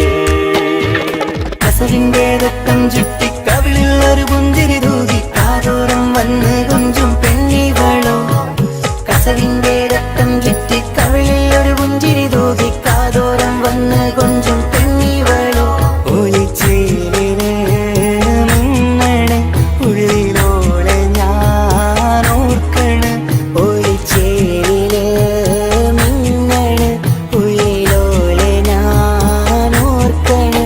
കസവിന്റെ രക്തം ചുറ്റി കവിളിൽ ഒരു പുഞ്ചിരി തൂകി കാതോരം വന്ന് കൊഞ്ചും പെണ്ണിവളോ കസവിന്റെ രക്തം ചുറ്റി കവിളിൽ ഒരു പുഞ്ചിരി തൂകി കാതോരം വന്ന് കൊഞ്ചും പെണ്ണിവളോ ഒളിച്ചേലിനെ മിന്നണ് ഉള്ളിലോളെ ഞാൻ ഓർക്കണ് ഒളിച്ചേലിലെ മിന്നണ് ഉള്ളിലോളെ ഞാൻ ഓർക്കണ്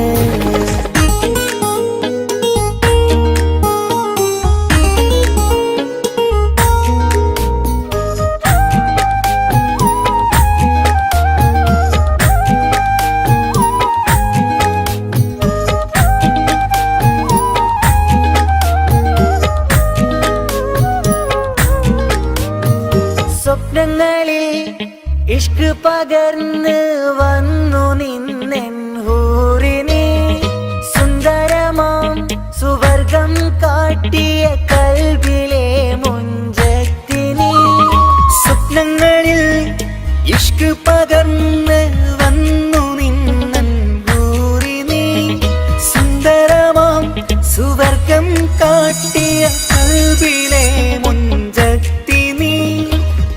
സ്വപ്നങ്ങളിൽ ഇഷ്ക് പകർന്ന് വന്നു നിന്നെൻ ഹൂറിനെ സുന്ദരമാം സുവർഗം കാട്ടിയ കൽബിലെ മുഞ്ചത്തിനെ സ്വപ്നങ്ങളിൽ ഇഷ്ക് പകർന്ന് വന്നു നിന്നെൻ ഹൂറിനെ സുന്ദരമാം സുവർഗം കാട്ടിയ കൽബിലെ മുഞ്ചത്തിനെ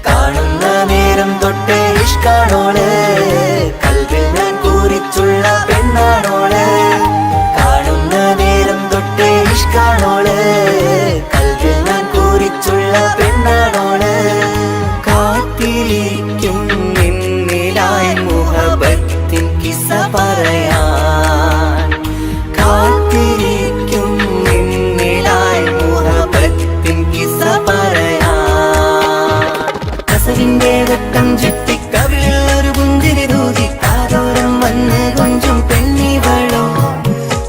കാണുന്ന നേരം തൊട്ട് ഇഷ്കാണോള് കൽവിൽ ഞാൻ കൂറിച്ചുള്ള പെണ്ണാണോള് കാണുന്ന നേരം തൊട്ട് ഇഷ്കാണോള് കൽവിൽ ഞാൻ കൂറിച്ചുള്ള പെണ്ണാണോള് കാത്തിരിക്കും നിന്നിലായി മുഹബത്തിൻ കിസ്സ പറയാൻ കാത്തിരിക്കും നിന്നിലായി മുഹബത്തിൻ കിസ്സ പറയാൻ കസവിന്റെ രക്തം ചുറ്റി കവിളിൽ ഒരു പുഞ്ചിരി തൂകി കാതോരം വന്ന് കൊഞ്ചും പെണ്ണിവളോ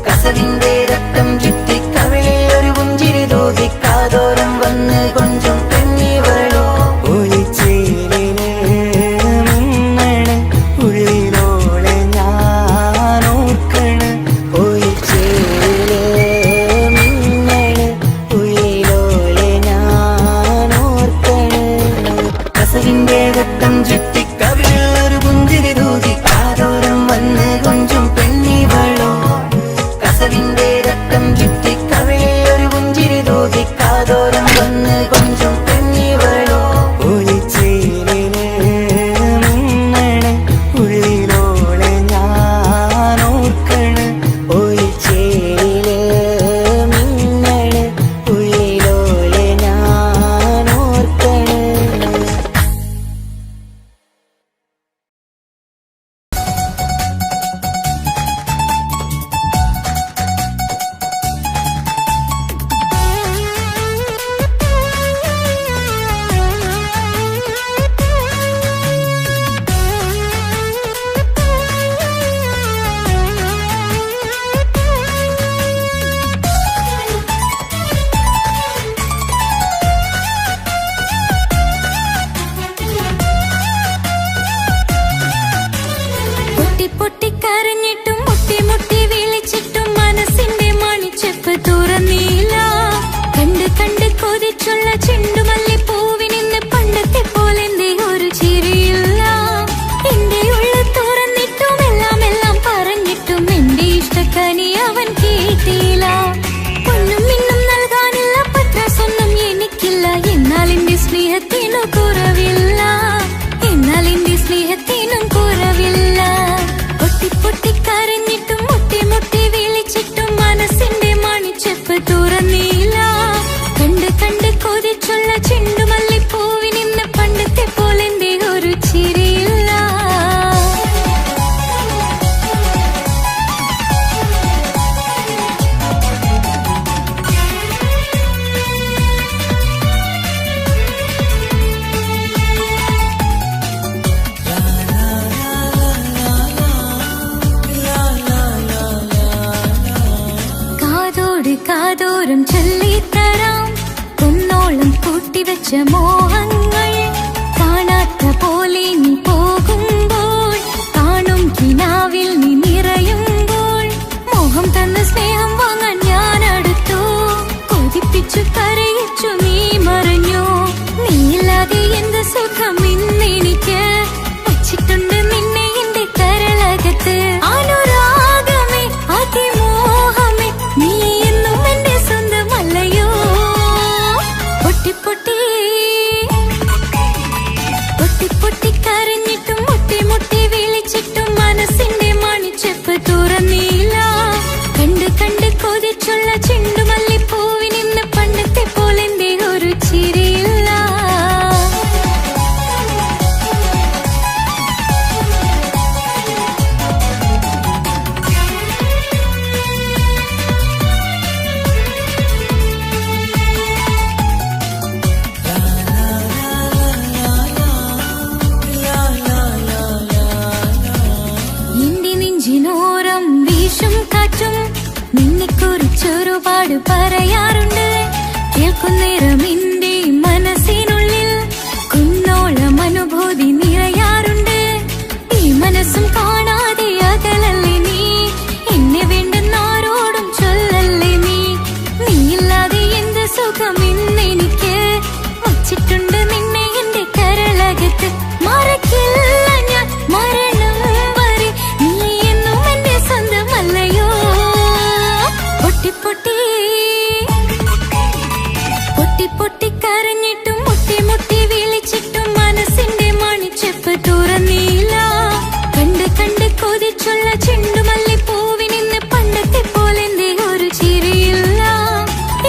കസവിന്റെ രക്തം ചുറ്റി കവിളിൽ ഒരു പുഞ്ചിരി തൂകി കാതോരം വന്ന് കൊഞ്ചും പെണ്ണിവളോ ഒളിച്ചേലിനെ മിന്നണ് ഉള്ളിലോളെ ഞാൻ ഓർക്കണ് ഒളിച്ചേലിലെ മിന്നണ് ഉള്ളിലോളെ ഞാൻ ഓർക്കണ് കസവിന്റെ രക്തം ചുറ്റി കവിളിൽ ഒരു പുഞ്ചിരി തൂകി കാതോരം വന്ന് കൊഞ്ചും പെണ്ണിവളോ കസവിന്റെ രക്തം ചുറ്റി കവിളിൽ ഒരു പുഞ്ചിരി തൂകി കാതോരം വന്ന് കൊഞ്ചും പെണ്ണിവളോ ഒളിച്ചേലിനെ മിന്നണ് ഉള്ളിലോളെ ഞാൻ ഓർക്കണ് ഒളിച്ചേലിലെ മിന്നണ് ഉള്ളിലോളെ ഞാൻ ഓർക്കണ് വെച്ച മോഹങ്ങൾ കാണാത്ത പോലെ നീ പോകുമ്പോൾ, കാണും കിനാവിൽ നീ നിറയുമ്പോൾ, മോഹം തന്ന സ്നേഹം വാങ്ങാൻ ഞാൻ അടുത്തു, കൊതിപ്പിച്ചു കരയിച്ചു നീ മറഞ്ഞു. നീയില്ലാതെ എന്ത് സുഖം ഇന്നെനിക്ക്, വച്ചിട്ടുണ്ട് നിന്നെ എന്റെ കരളകത്ത്. അനുരാഗമേ അതിമോഹമേ നീ എന്നും എന്റെ സ്വന്തമല്ലയോ. പൊട്ടി പൊട്ടി പൊട്ടി പൊട്ടി കരഞ്ഞിട്ടും മുട്ടി മുട്ടി വിളിച്ചിട്ടും മനസ്സിന്റെ മണിച്ചെപ്പ് തുറന്നില്ല. കണ്ട് കണ്ട് കൊതിച്ചുള്ള ചെണ്ടുമല്ലിപ്പൂവിൽ നിന്ന് പണ്ടത്തെ പോലെ എന്റെ ഒരു ചിരിയില്ല. എന്റെ നെഞ്ചിനോരം വീശും കാറ്റും നിന്നെക്കുറിച്ചൊരുപാട് പറയാറുണ്ട്. കേൾക്കുന്നേരം എന്റെ മനസ്സിനുള്ളിൽ കുന്നോളം അനുഭൂതി നിറയാറുണ്ട്. ഈ മനസ്സും കാണാതെ അകലല്ലേ നീ, എന്നെ വേണ്ടെന്നാരോടും ചൊല്ലല്ലേ നീ. നീയില്ലാതെ എന്ത് സുഖം ഇന്നെനിക്ക്, വച്ചിട്ടുണ്ട് നിന്നെ എന്റെ കരളകത്ത്. മറക്കില്ല ഞാൻ മരണം വരെ, നീ എന്നും എന്റെ സ്വന്തമല്ലയോ. പൊട്ടി പൊട്ടി പൊട്ടി പൊട്ടി കരഞ്ഞിട്ടും മുട്ടി മുട്ടി വിളിച്ചിട്ടും മനസ്സിന്റെ മണിച്ചെപ്പ് തുറന്നില്ല. കണ്ട് കണ്ട് കൊതിച്ചുള്ള ചെണ്ടുമല്ലിപ്പൂവിൽ നിന്ന് പണ്ടത്തെ പോലെ എന്റെ ഒരു ചിരിയില്ല.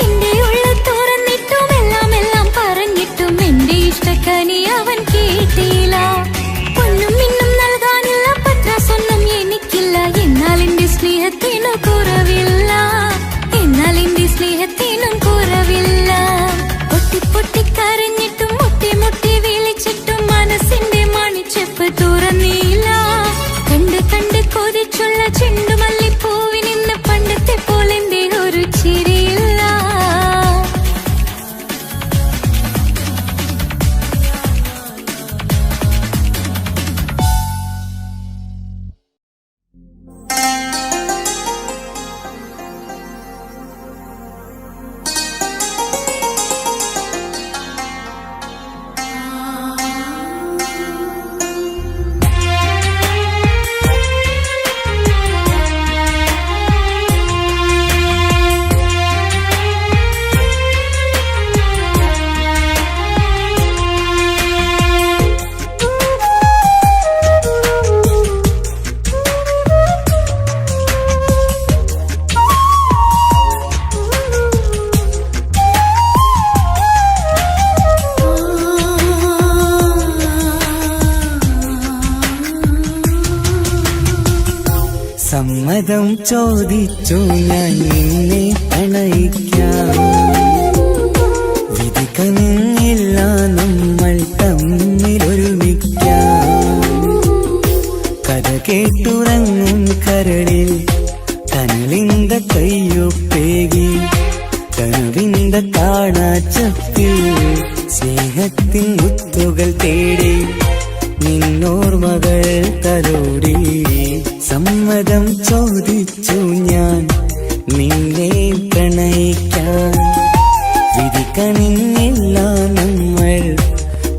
എന്റെ ഉള്ള തുറന്നിട്ടും എല്ലാം എല്ലാം പറഞ്ഞിട്ടും എന്റെ ഇഷ്ടക്കനി അവൻ കേട്ടില്ല. പൊന്നും മിന്നും നൽകാനുള്ള പത്രാസൊന്നും എനിക്കില്ല, എന്നാൽ എന്റെ സ്നേഹത്തിനു കുറവില്ല, എന്നാൽ എന്റെ സ്നേഹത്തിനും കുറവില്ല. പൊട്ടി പൊട്ടി കരഞ്ഞിട്ടും മുട്ടി മുട്ടി വിളിച്ചിട്ടും മനസ്സിന്റെ മണിച്ചെപ്പ് തുറന്നില്ല. കണ്ട് കണ്ട് കൊതിച്ചുള്ള ചെണ്ടുമല്ലിപ്പൂവിൽ നിന്ന് പണ്ടത്തെ പോലെ എന്റെ ഒരു ചിരിയില്ല. സമ്മതം ചോദിച്ചു ഞാൻ നിന്നെ പ്രണയിക്കാം, വിധി കനിഞ്ഞില്ല നമ്മൾ തമ്മിലൊരുമിക്കാം. കഥ കേട്ടുറങ്ങും കരളിൽ കനലിന്ത കയ്യൊപ്പേകി, കനവിന്ത കാണാച്ചപ്പിൽ സ്നേഹത്തിൻ മുത്തുകൾ തേടി, നിന്നോർമകൾ തലോടി. സമ്മതം ചോദിച്ചു ഞാൻ നിന്നെ പ്രണയിക്കാൻ, വിധി കനിഞ്ഞില്ല നമ്മൾ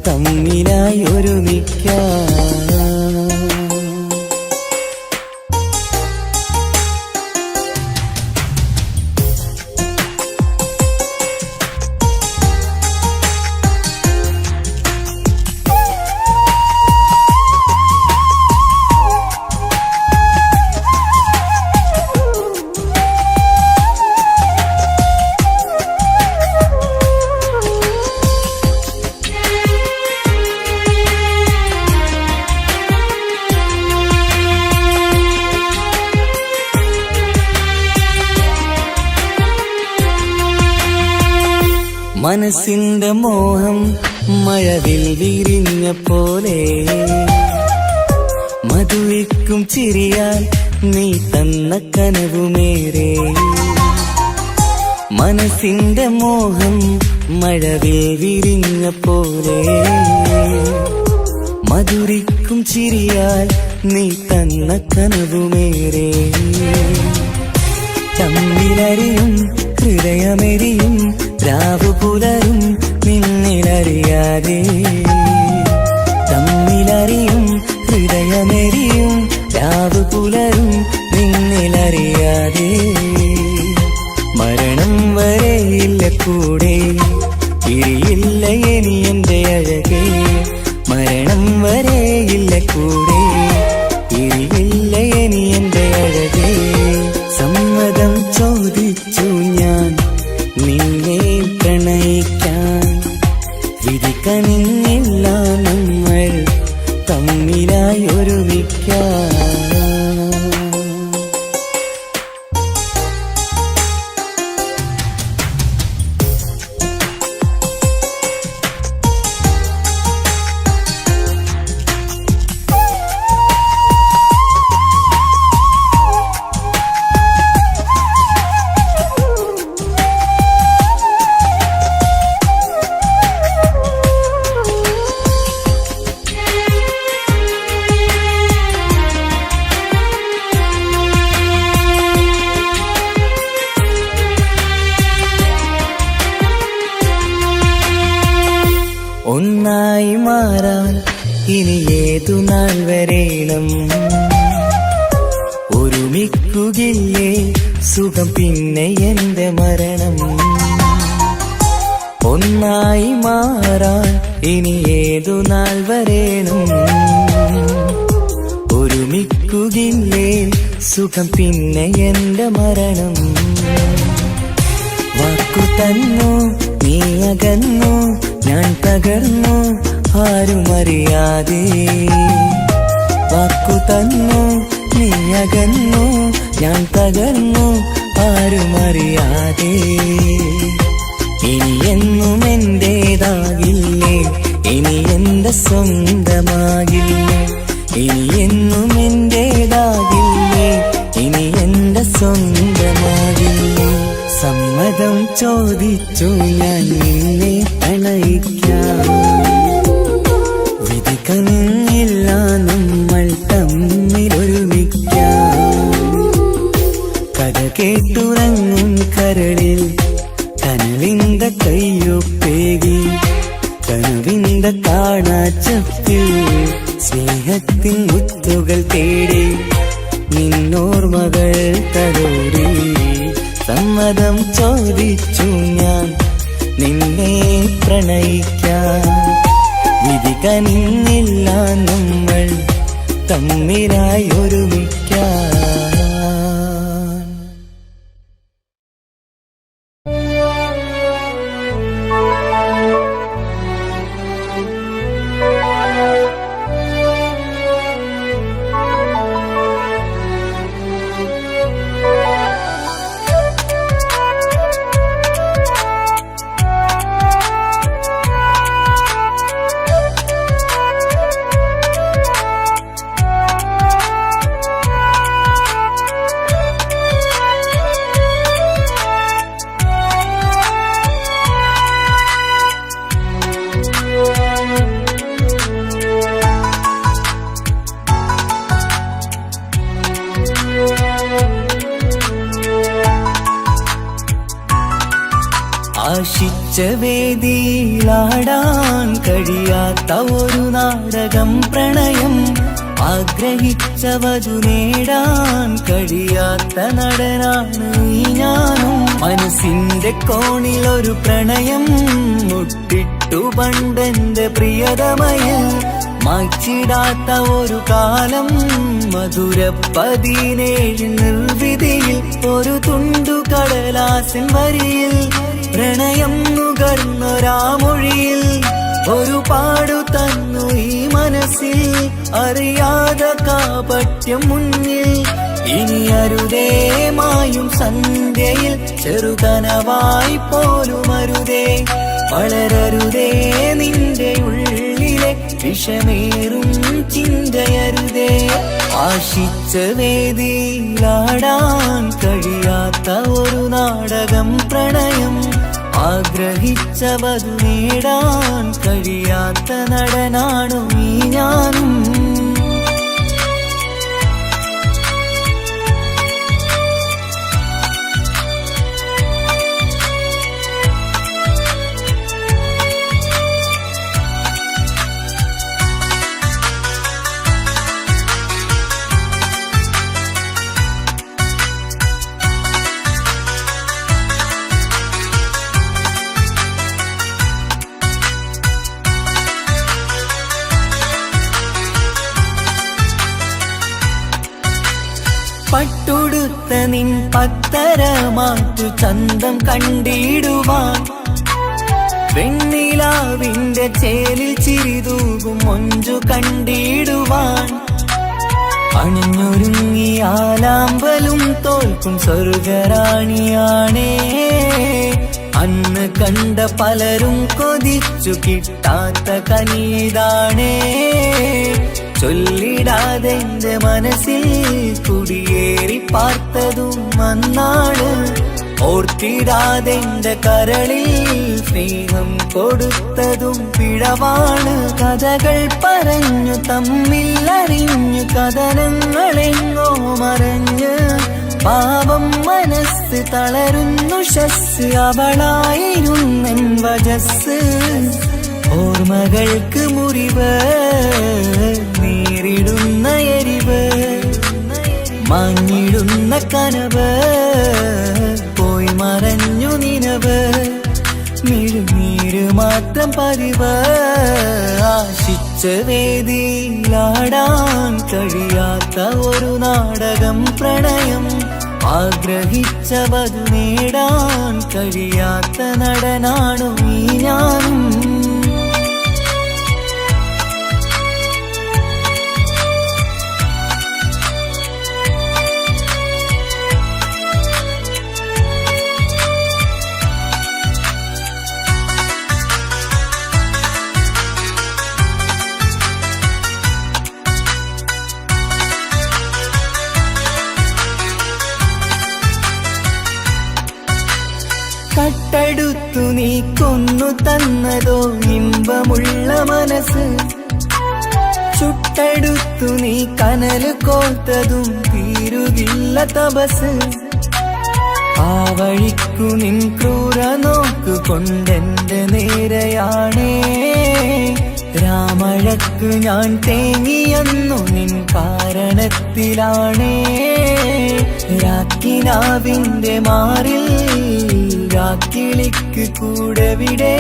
തമ്മിലായി ഒരുമിക്കാം. മനസ്സിന്റെ മോഹം മഴവിൽ വിരിഞ്ഞ പോലെ, മധുവിക്കും ചിരിയാൽ നീ തന്ന കനവുമേറെ. മനസ്സിന്റെ മോഹം മഴവിൽ വിരിഞ്ഞ പോലെ മധുരിക്കും ചിരിയാൽ നീ തന്ന കനവുമേറെ തമ്മിലറിയും ഹൃദയമെരിയും രാവു പുലരും നിന്നിലറിയാതെ തമ്മിലറിയും ഹൃദയമെരിയും രാവു പുലരും നിന്നിലറിയാതെ മരണം വരെയില്ല കൂടെ ഇരിയില്ല ഇനി എന്റെ അഴകേ മരണം വരെയില്ല കൂടെ ഇരിയില്ല ഇനി എന്റെ അഴകേ സമ്മതം ചോദിച്ചു ഞാൻ നിന്നെ പ്രണയിക്കാൻ വിധി കനിഞ്ഞില്ല നമ്മൾ തമ്മിലായി ഒരുമിക്കാൻ ഒന്നായി മാറാൻ ഇനി ഏതു നാൾ വരേണം ഒരുമിക്കുകയില്ലേ സുഖം പിന്നെ എന്റെ മരണം ഒന്നായി മാറാൻ ഇനി ഏതു നാൾ വരേണം ഒരുമിക്കുകയില്ലേ സുഖം പിന്നെ എന്റെ മരണം വാക്കു തന്നു നീ അകന്നു ഞാൻ തകർന്നു ആരുമറിയാതെ വാക്കു തന്നു നീ അകന്നു ഞാൻ തകർന്നു ആരുമറിയാതെ ഇനി എന്നും എന്റേതാകില്ലേ ഇനി എന്റെ സ്വന്തമാകില്ലേ ഇനി എന്നും എന്റേതാകില്ലേ ഇനി എന്റെ സ്വന്തമാകില്ലേ സമ്മതം ചോദിച്ചു ഞാൻ നിന്നെ പ്രണയിക്കാം വിധി കനിഞ്ഞില്ല നമ്മൾ തമ്മിലൊരുമിക്കാം കഥ കേട്ടുറങ്ങും കരളിൽ കനവിന്റെ കയ്യൊപ്പേകി കനവിന്റെ കാണാച്ചപ്പിൽ സ്നേഹത്തിൻ മുത്തുകൾ തേടി നിന്നോർമകൾ തലോടി സമ്മതം ചോദിച്ചു ഞാൻ നിന്നെ പ്രണയിക്കാൻ വിധി കനിഞ്ഞില്ല നമ്മൾ തമ്മിലായി ഒരുമിക്കാൻ ആശിച്ച വേദിയിലാടാൻ കഴിയാത്ത ഒരു നാടകം പ്രണയം ആഗ്രഹിച്ചവതു നേടാൻ കഴിയാത്ത നടനാണ് ഈ ഞാനും മനസ്സിന്റെ കോണിലൊരു പ്രണയം മുട്ടിട്ടു പണ്ടെന്റെ പ്രിയതമയിൽ മായ്ച്ചിടാത്ത ഒരു കാലം മധുര 17 നിർവിധിയിൽ ഒരു തുണ്ടു കടലാസിൻ വരിയിൽ പ്രണയം നുകർന്നൊരാമൊഴിയിൽ ഒരു പാടു തന്നു ഈ മനസ്സിൽ അറിയാതെ കാപട്യം മുന്നിൽ ഇനി അരുതേ മായും സന്ധ്യയിൽ ചെറുകനവായി പോലും അരുതേ വളരരുതേ നിന്റെ ഉള്ളിലെ വിഷമേറും ചിന്തയരുതേ ആശിച്ച വേദിയിലാടാൻ കഴിയാത്ത ഒരു നാടകം പ്രണയം ആഗ്രഹിച്ചവതു നേടാൻ കഴിയാത്ത നടനാണു ഈ ഞാനും. പട്ടുടുത്ത നിൻ പത്തരമാറ്റു ചന്തം കണ്ടിടുവാൻ, വെണ്ണിലാവിന്റെ ചേലിൽ ചിരിതൂകും മൊഞ്ചു കണ്ടിടുവാൻ, അണിഞ്ഞൊരുങ്ങിയാലാമ്പലും തോൽക്കും സ്വർഗറാണിയാണേ. അന്ന് കണ്ട പലരും കൊതിച്ചു കിട്ടാത്ത കനീതാണേ. ചൊല്ലിടാതെ എന്റെ മനസ്സിൽ കുടിയേറി പാർത്തതും അന്നാണ്. ഓർത്തിടാതെ എന്റെ കരളിൽ സ്നേഹം കൊടുത്തതും പിഴവാണ്. കഥകൾ പറഞ്ഞു തമ്മിൽ അറിഞ്ഞു കഥനങ്ങളെങ്ങോ മറഞ്ഞ്, പാവം മനസ്സ് തളരുന്നു ഷസ്, അവളായിരുന്നെൻ വജസ്. ഓർമ്മകൾക്ക് മുറിവ്, നേരിടുന്ന എരിവ്, മാഞ്ഞിടുന്ന കനവ്, പോയി മറഞ്ഞു നിനവ്. മിഴുനീര് മാത്രം പതിവ്, ആശിച്ച വേദിയിലാടാൻ കഴിയാത്ത ഒരു നാടകം പ്രണയം. ആഗ്രഹിച്ചവതു നേടാൻ കഴിയാത്ത നടനാണു ഈ ഞാനും. കട്ടെടുത്തു നീ കൊന്നു തന്നതോ ഇമ്പമുള്ള മനസ്സ്, ചുട്ടെടുത്തു നീ കനല് കോർത്തതും തീരുകില്ല തപസ്. ആ വഴിക്കു നിൻ ക്രൂര നോക്കു കൊണ്ടെന്റെ നേരെയാണേ. രാമഴക്കു ഞാൻ തേങ്ങിയെന്നു നിൻ കാരണത്തിലാണേ. രാക്കിനാവിന്റെ മാറിൽ രാക്കിളിക്ക് കൂടെവിടെ,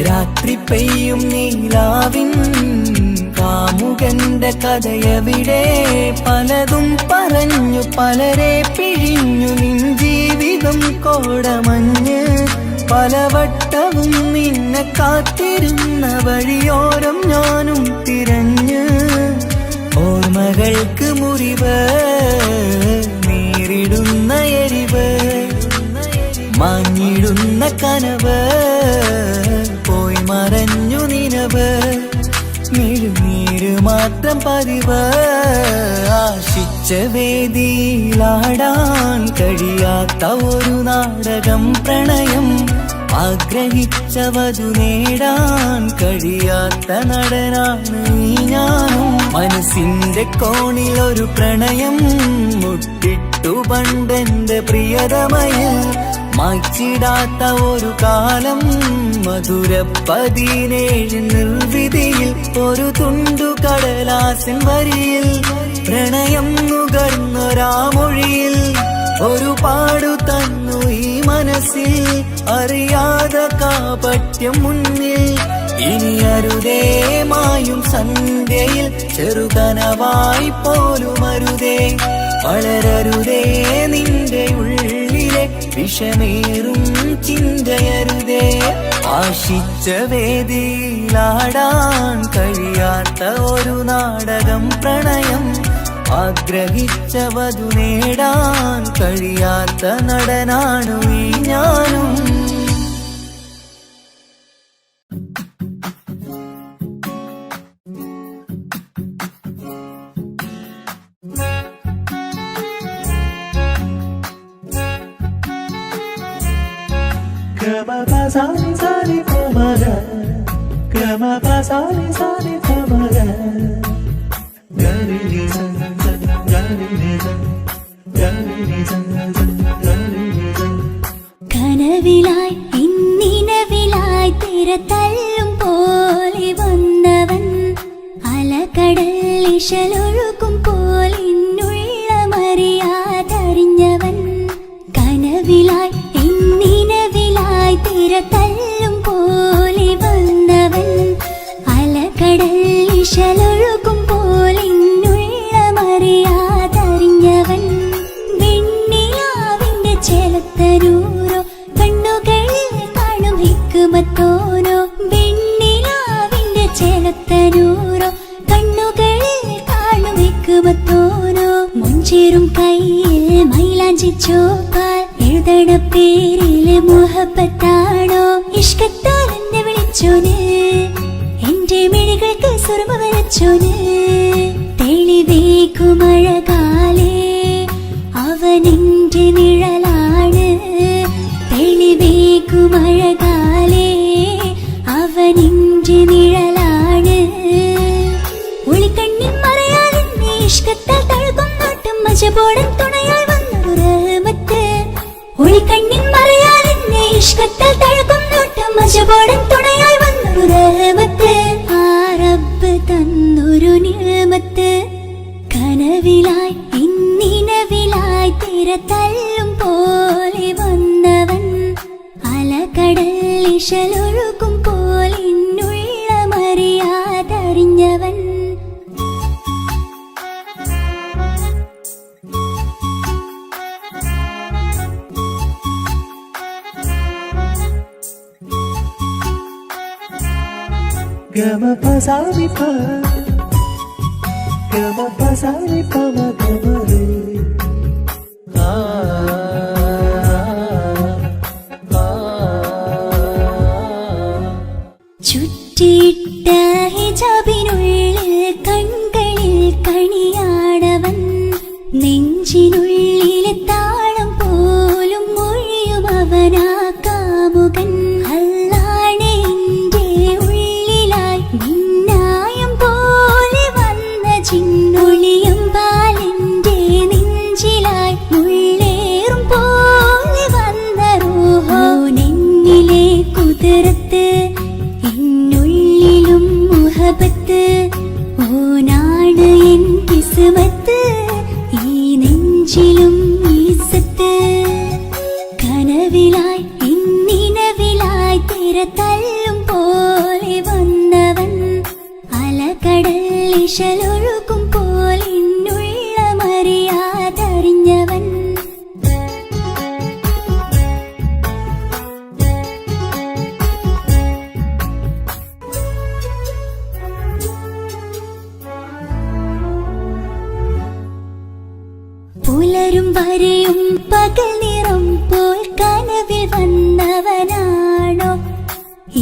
രാത്രി പെയ്യും നീലാവിൻ കാമുകന്റെ കഥയവിടെ. പലതും പറഞ്ഞു പലരെ പിഴിഞ്ഞു നിൻ ജീവിതം കോടമഞ്ഞ്. പലവട്ടവും നിന്നെ കാത്തിരുന്ന വഴിയോരം ഞാനും തിരഞ്ഞ്. ഓർമ്മകൾക്ക് മുറിവ്, നേരിടുന്ന എരിവ്, മാഞ്ഞിടുന്ന കനവ്, പോയി മറഞ്ഞു നിനവ്. മിഴുനീര് മാത്രം പതിവ്, ആശിച്ച വേദിയിലാടാൻ കഴിയാത്ത ഒരു നാടകം പ്രണയം. ആഗ്രഹിച്ചവതു നേടാൻ കഴിയാത്ത നടനാണ് ഈ ഞാനും. മനസ്സിന്റെ കോണിൽ ഒരു പ്രണയം മുട്ടിട്ടു പണ്ടെന്റെ പ്രിയതമയിൽ. മായ്ച്ചിടാത്ത ഒരു കാലം മധുര 17 നിർവിധിയിൽ. ഒരു തുണ്ടു കടലാസിൻ വരിയിൽ പ്രണയം നുകർന്നൊരാമൊഴിയിൽ. ഒരു പാടു തന്നു ഈ മനസ്സിൽ, അറിയാതെ കാപട്യം മുന്നിൽ. ഇനി അരുതേ മായും സന്ധ്യയിൽ, ചെറുകനവായി പോലും അരുതേ. വളരരുതേ നിന്റെ ഉള്ളിലെ വിഷമേറും ചിന്തയരുതേ. ആശിച്ച വേദിയിലാടാൻ കഴിയാത്ത ഒരു നാടകം പ്രണയം. ആഗ്രഹിച്ചവതു നേടാൻ കഴിയാത്ത നടനാണു ഈ ഞാനും. Come on. സാരി സാരി പമഗ ഗരി നി സ ഗരി നി സ ഗരി നി സ ഗരി നി സ. കനവിലായി ഇന്നിനവിലായി തിര തല്ലും പോലെ വന്നവൻ അലകടൽ ഇശലൊഴുകും പോലിന്നുള്ളമറിയാതറിഞ്ഞവൻ. കനവിലായി ഇന്നിനവിലായി തിര തല്ലും പോലെ വന്നവൻ അലകടൽ ഇശലൊഴുകും പോലിന്നുള്ളമറിയാതറിഞ്ഞവൻ. വെണ്ണിലാവിന്റെ ചേലത്തരൂരോ കണ്ണുകളിൽ കാണും ഹിക്മത്തോനോ. വെണ്ണിലാവിന്റെ ചേലത്തരൂരോ കണ്ണുകളിൽ കാണും ഹിക്മത്തോനോ. മുഞ്ചേറും കയ്യിൽ മൈലാഞ്ചി ചോപ്പാൽ എഴുതണ പേരില് മുഹബത്താണോ. ഇഷ്കത്താൽ എന്നെ വിളിച്ചോന് എന്റെ മിഴികൾക്ക് സുറുമ വരച്ചോന്. തെളിവേക്കുമഴകാലേ അവനെന്റെ നിഴലാണ്. തെളിവേക്കുമഴകാലേ അവനെന്റെ നിഴലാണ്. ഒളിക്കണ്ണിൻ മറയാലെന്നെ ഇഷ്കത്താൽ തഴുകും നോട്ടം മജബോടൻ തുണയായി വന്നൊരു റഹ്മത്ത്. ഒളിക്കണ്ണിൻ മറയാലെന്നെ ഇഷ്കത്താൽ തഴുകും നോട്ടം മജബോടൻ തുണയായി വന്നൊരു റഹ്മത്ത്. ആ റബ്ബ് തന്നൊരു നിഅമത്ത്. കനവിലായി ഇന്നിനവിലായി തിര തല്ലും പോലെ വന്നവൻ അലകടൽ ഇശലൊഴുകും പോലിന്നുള്ളമറിയാതറിഞ്ഞവൻ. ഗമ പസാരി പ ഗമ പസാരി പമ ഗമ ആ ചുറ്റിയിട്ട ഹിജാബിനുള്ളിൽ കൺകളിൽ കണിയാടവൻ. നെഞ്ചിനുള്ളിലെ താളം പോലും മൊഴിയും അവനാ കാമുകൻ. അല്ലാണെ എന്റെ ഉള്ളിലായി മിന്നായം പോലെ വന്ന ചിന്നൊളിയും പാലെന്റെ നെഞ്ചിലായി മുള്ളേറും പോലെ വന്ന റൂഹോ. നെന്നിലെ കുതിരത്ത് എന്നുള്ളിലും മുഹബത്ത്. ഓനാണ് എൻ കിസ്മത്ത് ഈ നെഞ്ചിലും ഈസത്ത്. കനവിലായി ഇന്നിനവിലായി തിര തല്ലും പോലെ വന്നവൻ അലകടൽ ഇശലൊഴുകും പോലിന്നുള്ളമറിയാതറിഞ്ഞവൻ. പുലരും വരെയും പകൽ നിറം പോൽ കനവിൽ വന്നവനാണോ.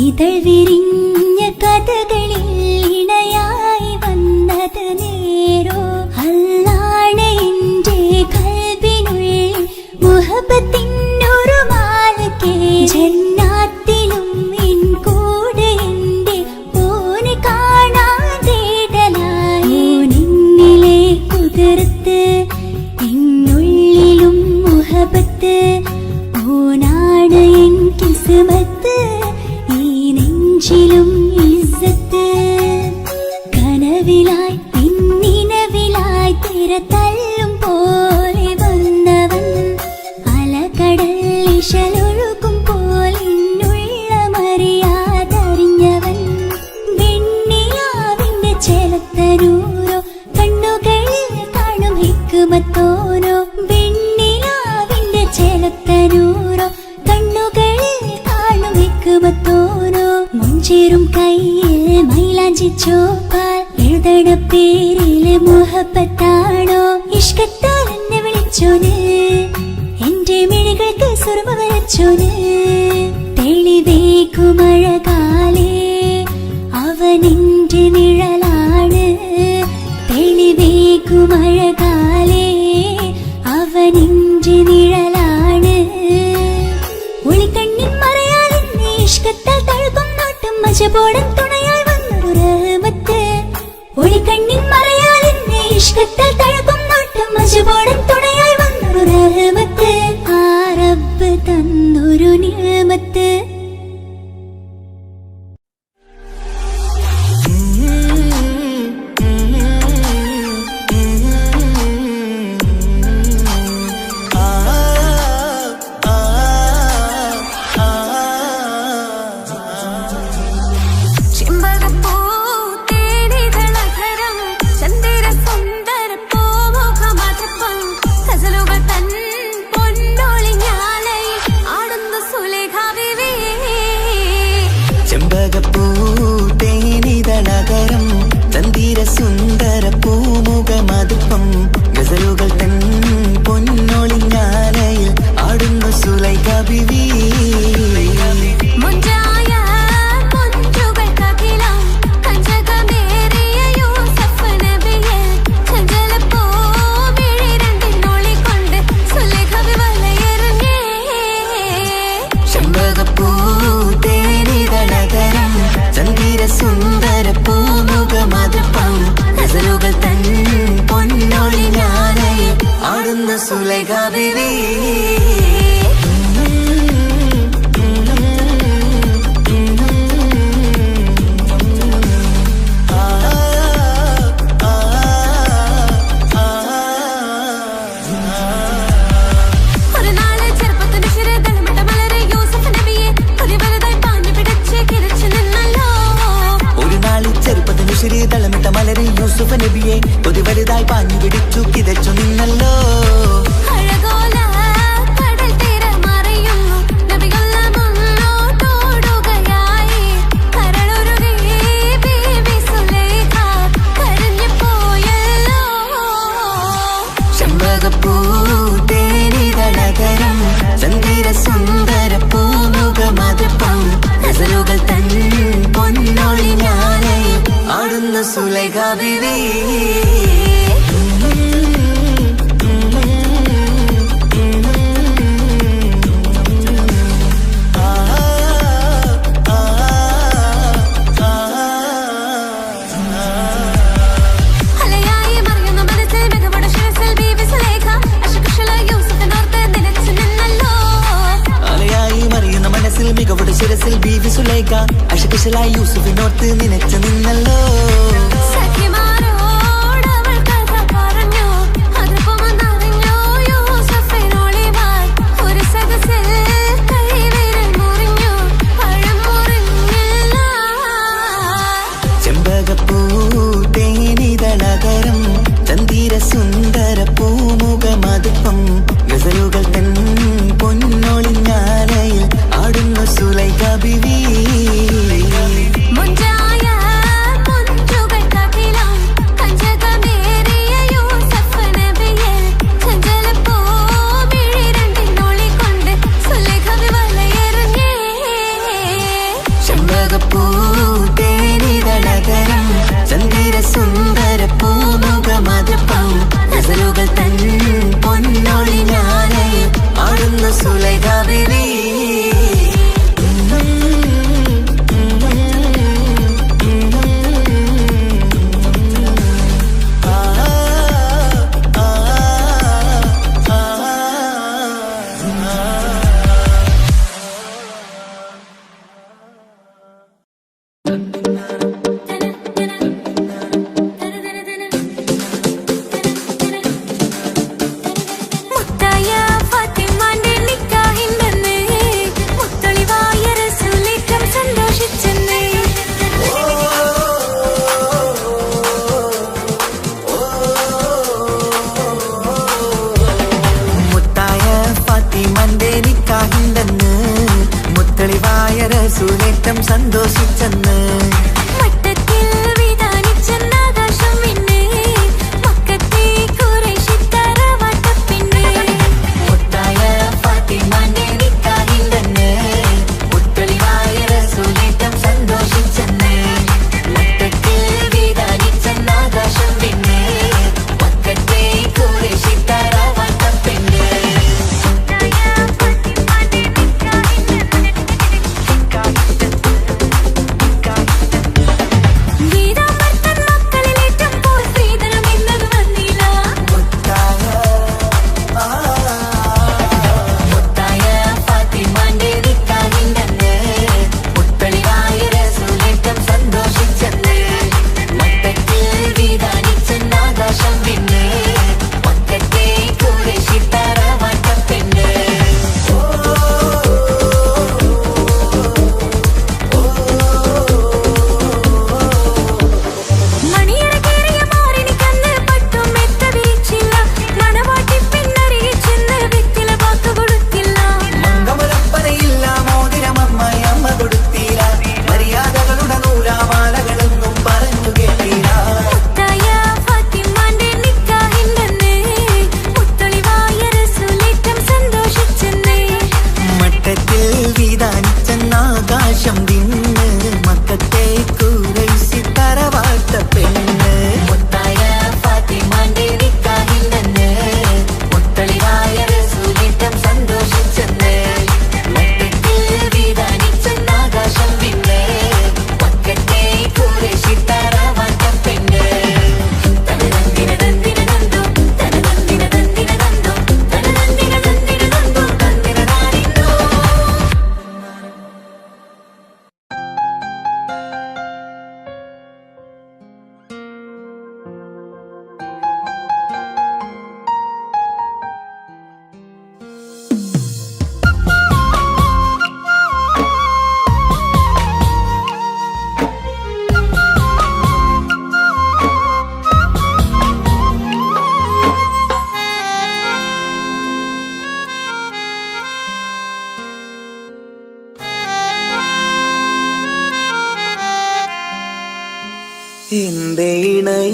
ഇതൾ വിരിഞ്ഞ കഥകളിൽ ഇണയായി വന്നത് നേരോ. അല്ലാണെ എന്റെ കൽബിനുള്ളിൽ മുഹബത്തിനൊരു മാലക്കേ. ജന്നാത്തിലും എൻ കൂടെ എന്റെ ഓനെ കാണാൻ തേടലായി. നിന്നിലെ കുതിരത്ത് എന്നുള്ളിലും മുഹബത്ത്. ഓനാണ് എൻ കിസ്മത്ത് ഈ നെഞ്ചിലും ഇസ്സത്ത്. കനവിലായി ഇന്നിനവിലായി തിര തല്ലും പോലെ വന്നവൻ അലകടൽ ഇശലൊഴുകും പോലിന്നുള്ളമറിയാതറിഞ്ഞവൻ. വെണ്ണിലാവിന്റെ ചേലത്തരൂരോ കണ്ണുകളിൽ കാണും ഹിക്മത്തോനോ. വെണ്ണിലാവിന്റെ ചേലത്തരൂരോ കണ്ണുകളിൽ കാണും ഹിക്മത്തോനോ. മുഞ്ചേറും കയ്യിൽ മൈലാഞ്ചി ചോപ്പാൽ എഴുതണ പേരില് മുഹബത്താണോ. ഇഷ്കത്താൽ എന്നെ വിളിച്ചോന് എന്റെ മിഴികൾക്ക് സുറുമ വരച്ചോന്. തെളിവേക്കുമഴകാലേ അവനെന്റെ നിഴലാണ്. തെളിവേക്കുമഴകാലേ അവനെന്റെ നിഴലാണ്. ഒളിക്കണ്ണിൻ മറയാലെന്നെ ഇഷ്കത്താൽ തഴുകും നോട്ടം മജബോടൻ തുണയായി വന്നൊരു ഒരു കണ്ണിൻ മറയാൽ എന്നെ ഇഷ്കത്താൽ തഴുകും നോട്ടം മജുപോടും തുണയായി വന്നൊരു റഹ്മത്ത് ആ റബ്ബ് തന്നൊരു നിഅമത്ത് സുന്ദര പൂമുഖമതുപ്പം ഗസലുകൾ തൻ പൊന്നൊളിഞ്ഞാലയിൽ ആടുന്നു സുലൈഖ ബിവി ചെമ്പകപ്പൂ തേനിതളകരം ചന്ദിര സുന്ദര പൂമുഖമതുപ്പം ഗസലുകൾ തൻ പൊന്നൊളിഞ്ഞാലയിൽ ആടുന്നു സുലൈഖ ബിവി തളമിട്ട മലരെ യൂസുഫ് നബിയെ ഒരു വലുതായി പാഞ്ഞു പിടിച്ചു കിതച്ചു നിന്നല്ലോ ചെമ്പകപ്പൂ തേനിതളകരം ചന്ദിര സുന്ദര പൂമുഖമതുപ്പം ഗസലുകൾ തൻ പൊന്നൊളിഞ്ഞാലയിൽ ആടുന്നു സുലൈഖ ബിവി മികവുടെ ശിരസിൽ ബീവി സുലൈഖ അശകുശലായി യൂസുഫിനോർത്ത് നിനച്ചു നിന്നല്ലോ ചെമ്പകപ്പൂ തേനിതളകരം ചന്ദിര സുന്ദര പൂമുഖമതുപ്പം ഗസലുകൾ തൻ പൊന്നൊളിഞ്ഞാലയിൽ ആടുന്നു സുലൈഖ ബിവി ചെമ്പകപ്പൂ തേനിതളകരം ചന്ദിര സുന്ദര പൂമുഖമതുപ്പം ഗസലുകൾ തൻ പൊന്നൊളിഞ്ഞാലയിൽ ആടുന്നു സുലൈഖ ബിവി മുത്തളിവായ റസൂലേറ്റം സന്തോഷിച്ചെന്ന്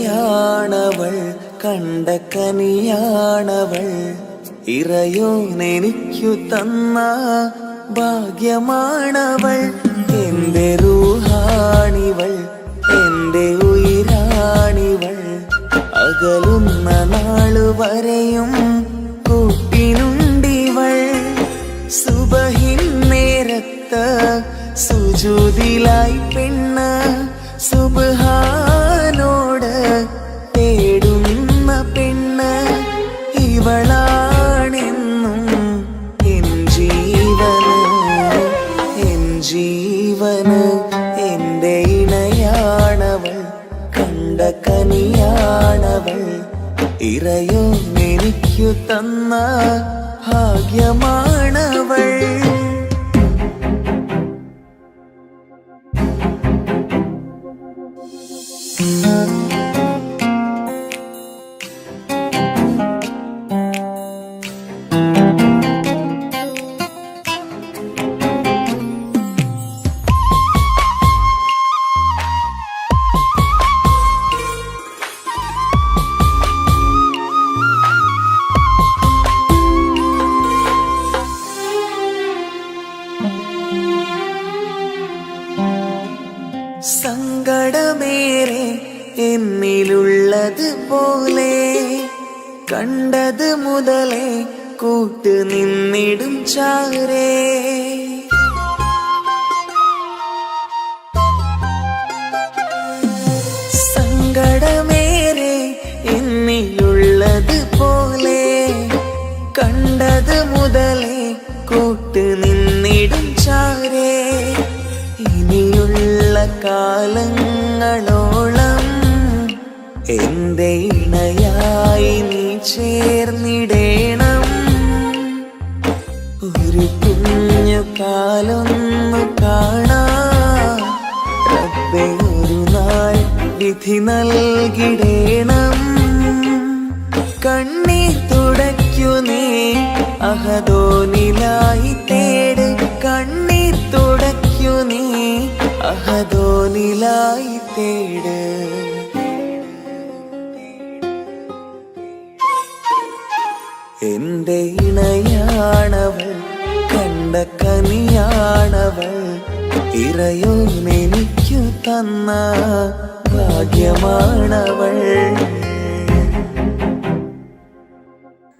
ഇണയാണവൾ, കണ്ട കനിയാണവൾ, ഇറയോനെനിക്കു തന്ന ഭാഗ്യമാണവൾ. എന്റെ റൂഹാണിവൾ, എന്റെ ഉയിരാണിവൾ, അകലുന്ന നാളുവരെയും കൂട്ടിനുണ്ടിവൾ. സുബഹിൻ നേരത്ത് സുജൂദിലായി പെണ്ണ് സുബ്ഹാനോട് തേടുന്ന പെണ്ണ്, ഇവളാണെന്നും എൻ ജീവന്, എൻ ജീവന്. എന്റെ ഇണയാണവൾ, കണ്ട കനിയാണവൾ, ഇറയോനെനിക്കു തന്ന ഭാഗ്യമാണവൾ. സങ്കടമേറെ എന്നിലുള്ളത് പോലെ കണ്ടത് മുതലേ കൂട്ട് നിന്നിടും ചാരേ. സങ്കടമേറെ എന്നിലുള്ളത് പോലെ കണ്ടത് മുതലേ കൂട്ട് നിന്നിടും ചാരേ. ഇനിയുള്ള കാലങ്ങളോളം എന്റെ ഇണയായി നീ ചേർന്നിടേണം. ഒരു കുഞ്ഞു കാലൊന്നു കാണാൻ റബ്ബേ ഒരു നാൾ വിധി നൽകിടേണം. കണ്ണീർ തുടയ്ക്കു നീ അഹദോനിലായി തേട്, കണ്ണീർ തുടയ്ക്കു നീ അഹദോനിലായി തേട്. എന്റെ ഇണയാണവൾ, കണ്ട കനിയാണവൾ, ഇറയോനെനിക്കു തന്ന ഭാഗ്യമാണവൾ.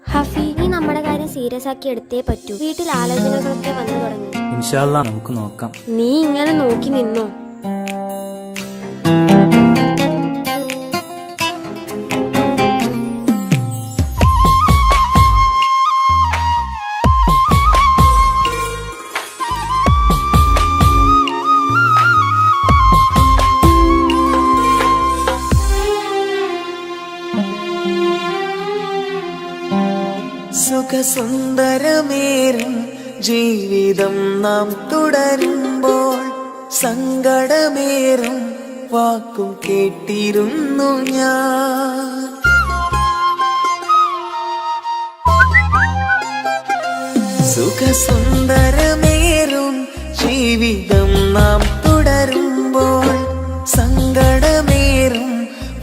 ഹഫി, നീ നമ്മുടെ കാര്യം സീരിയസ് ആക്കി എടുത്തേ പറ്റൂ. വീട്ടിൽ ആലോചനകളൊക്കെ വന്നു തുടങ്ങി. ഇൻഷാ അല്ലാ നമുക്ക് നോക്കാം. നീ ഇങ്ങനെ നോക്കി നിന്നോ? സുഖസുന്ദരമേറും ജീവിതം നാം തുടരുമ്പോൾ സങ്കടമേറും വാക്കും കേട്ടിരുന്നു ഞാൻ. സുഖസുന്ദരമേറും ജീവിതം നാം തുടരുമ്പോൾ സങ്കടമേറും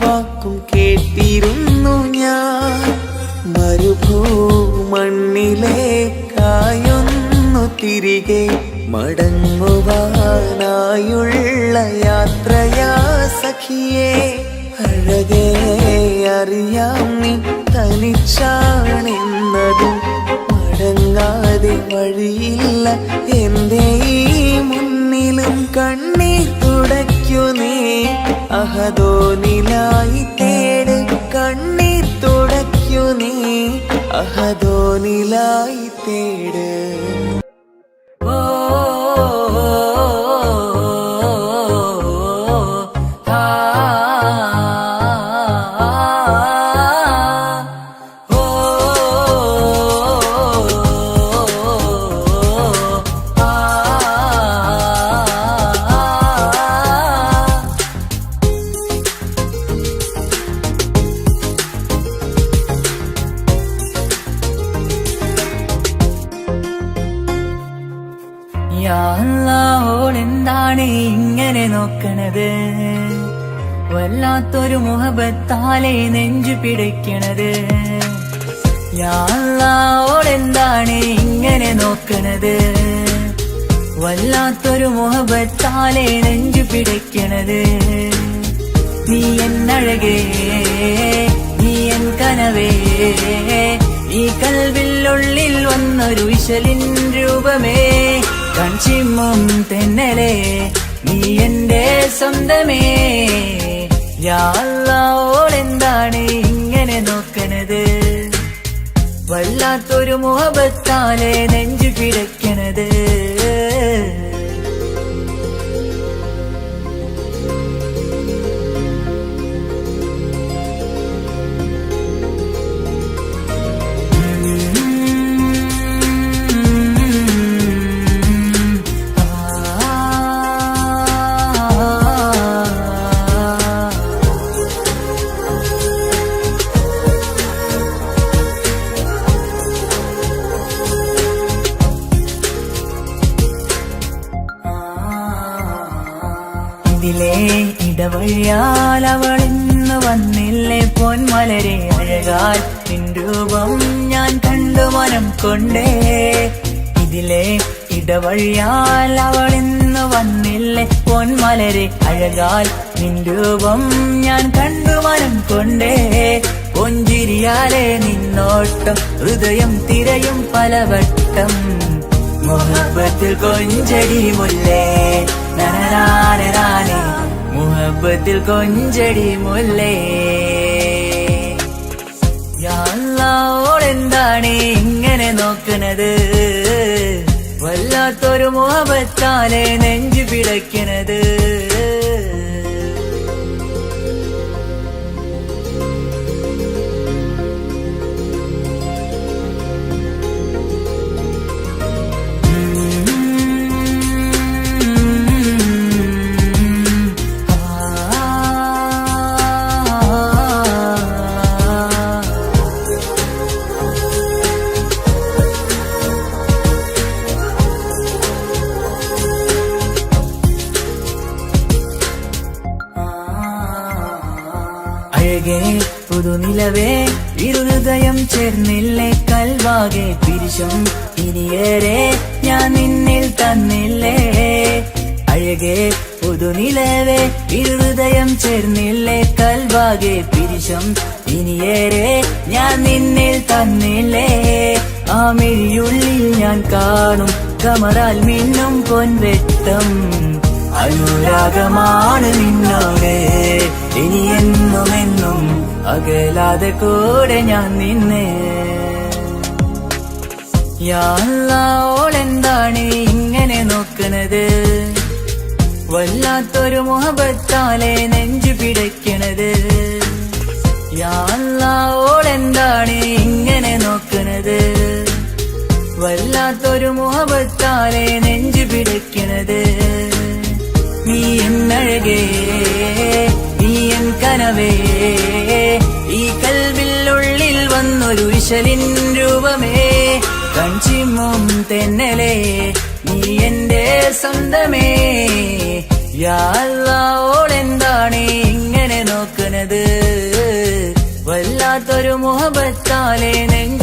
വാക്കും കേട്ടിരുന്നു ഞാൻ. മരുഭൂമണ്ണിലേക്കായൊന്നു തിരികെ മടങ്ങുവാനായുള്ള യാത്രയാ സഖിയേ. അഴകേ അറിയാം നീ തനിച്ചാണെന്നതും മടങ്ങാതെ വഴിയില്ല എന്റെ ഈ മുന്നിലും. കണ്ണീർ തുടയ്ക്കു നീ അഹദോനിലായി തേട്, കണ്ണീർ തുടയ്ക്കു നീ അഹദോനിലായി തേട്. ഓളെന്താണ് ഇങ്ങനെ നോക്കണത്? വല്ലാത്തൊരു മുഹബത്താലെ നെഞ്ചു പിടിക്കണത്. യാ അല്ലാഹ് ഓളെന്താണ് ഇങ്ങനെ നോക്കണത്? വല്ലാത്തൊരു മുഹബത്താലെ നെഞ്ചു പിടിക്കണത്. നീ എന്നഴകേ, നീ എൻ കനവേ, ഈ കൽവിനുള്ളിൽ വന്നൊരു വിശലിൻ രൂപമേ, കൺചിമ്മും തെന്നലേ, നീ എന്റെ സ്വന്തമേ. യാ അല്ലാഹ് ഓളെന്താണ് ഇങ്ങനെ നോക്കണത്? വല്ലാത്തൊരു മുഹബത്താലെ നെഞ്ചു പിടയ്ക്കണത്. ഇതിലെ ഇടവഴിയാൽ അവളിന്ന് വന്നില്ലേ പൊന്മലരെ അഴകാൽ നിൻ രൂപം ഞാൻ കണ്ടു മനം കൊണ്ടേ. ഇതിലെ ഇടവഴിയാൽ അവളിന്ന് വന്നില്ലേ പൊന്മലരെ അഴകാൽ നിൻ രൂപം ഞാൻ കണ്ടു മനം കൊണ്ടേ. പൊഞ്ചിരിയാലെ നിന്നോട്ടം ഹൃദയം തിരയും പലവട്ടം, മുഹബത്തിൽ കൊഞ്ചടി മുല്ലേ നനരാനരാനെ, മുഹബത്തിൽ കൊഞ്ചടി മുല്ലേ. യാ അല്ലാഹ് ഓളെന്താണ് ഇങ്ങനെ നോക്കണത്? വല്ലാത്തൊരു മുഹബത്താലെ നെഞ്ചു പിടയ്ക്കണത്. അഴകേ പുതുനിലവേ, ഇരുഹൃദയം ചേർന്നില്ലേ കൽവാകെ പിരിശം ഇനിയേറെ ഞാൻ നിന്നിൽ തന്നില്ലേ. അഴകേ പുതുനിലവേ, ഇരുഹൃദയം ചേർന്നില്ലേ കൽവാകെ പിരിശം ഇനിയേറെ ഞാൻ നിന്നിൽ തന്നില്ലേ. ആ മിഴിയുള്ളിൽ ഞാൻ കാണും കമറാൽ മിന്നും പൊൻവെട്ടം, അനുരാഗമാണ് നിന്നോട് ഇനി എന്നുമെന്നും അകലാതെ കൂടെ ഞാൻ നിന്നെ. യാ അല്ലാഹ് ഓളെന്താണ് ഇങ്ങനെ നോക്കണത്? വല്ലാത്തൊരു മുഹബത്താലെ നെഞ്ചു പിടയ്ക്കണത്. യാ അല്ലാഹ് ഓളെന്താണ് ഇങ്ങനെ നോക്കണത്? വല്ലാത്തൊരു മുഹബത്താലെ നെഞ്ചു പിടയ്ക്കണത്. നീ എന്നഴകേ, നീ എൻ കനവേ, ഈ കൽവിനുള്ളിൽ വന്നൊരു വിശലിൻ രൂപമേ, കൺചിമ്മും തെന്നലേ, നീ എന്റെ സ്വന്തമേ. യാ അല്ലാഹ് ഓളെന്താണ് ഇങ്ങനെ നോക്കണത്? വല്ലാത്തൊരു മുഹബത്താലെ നെഞ്ചു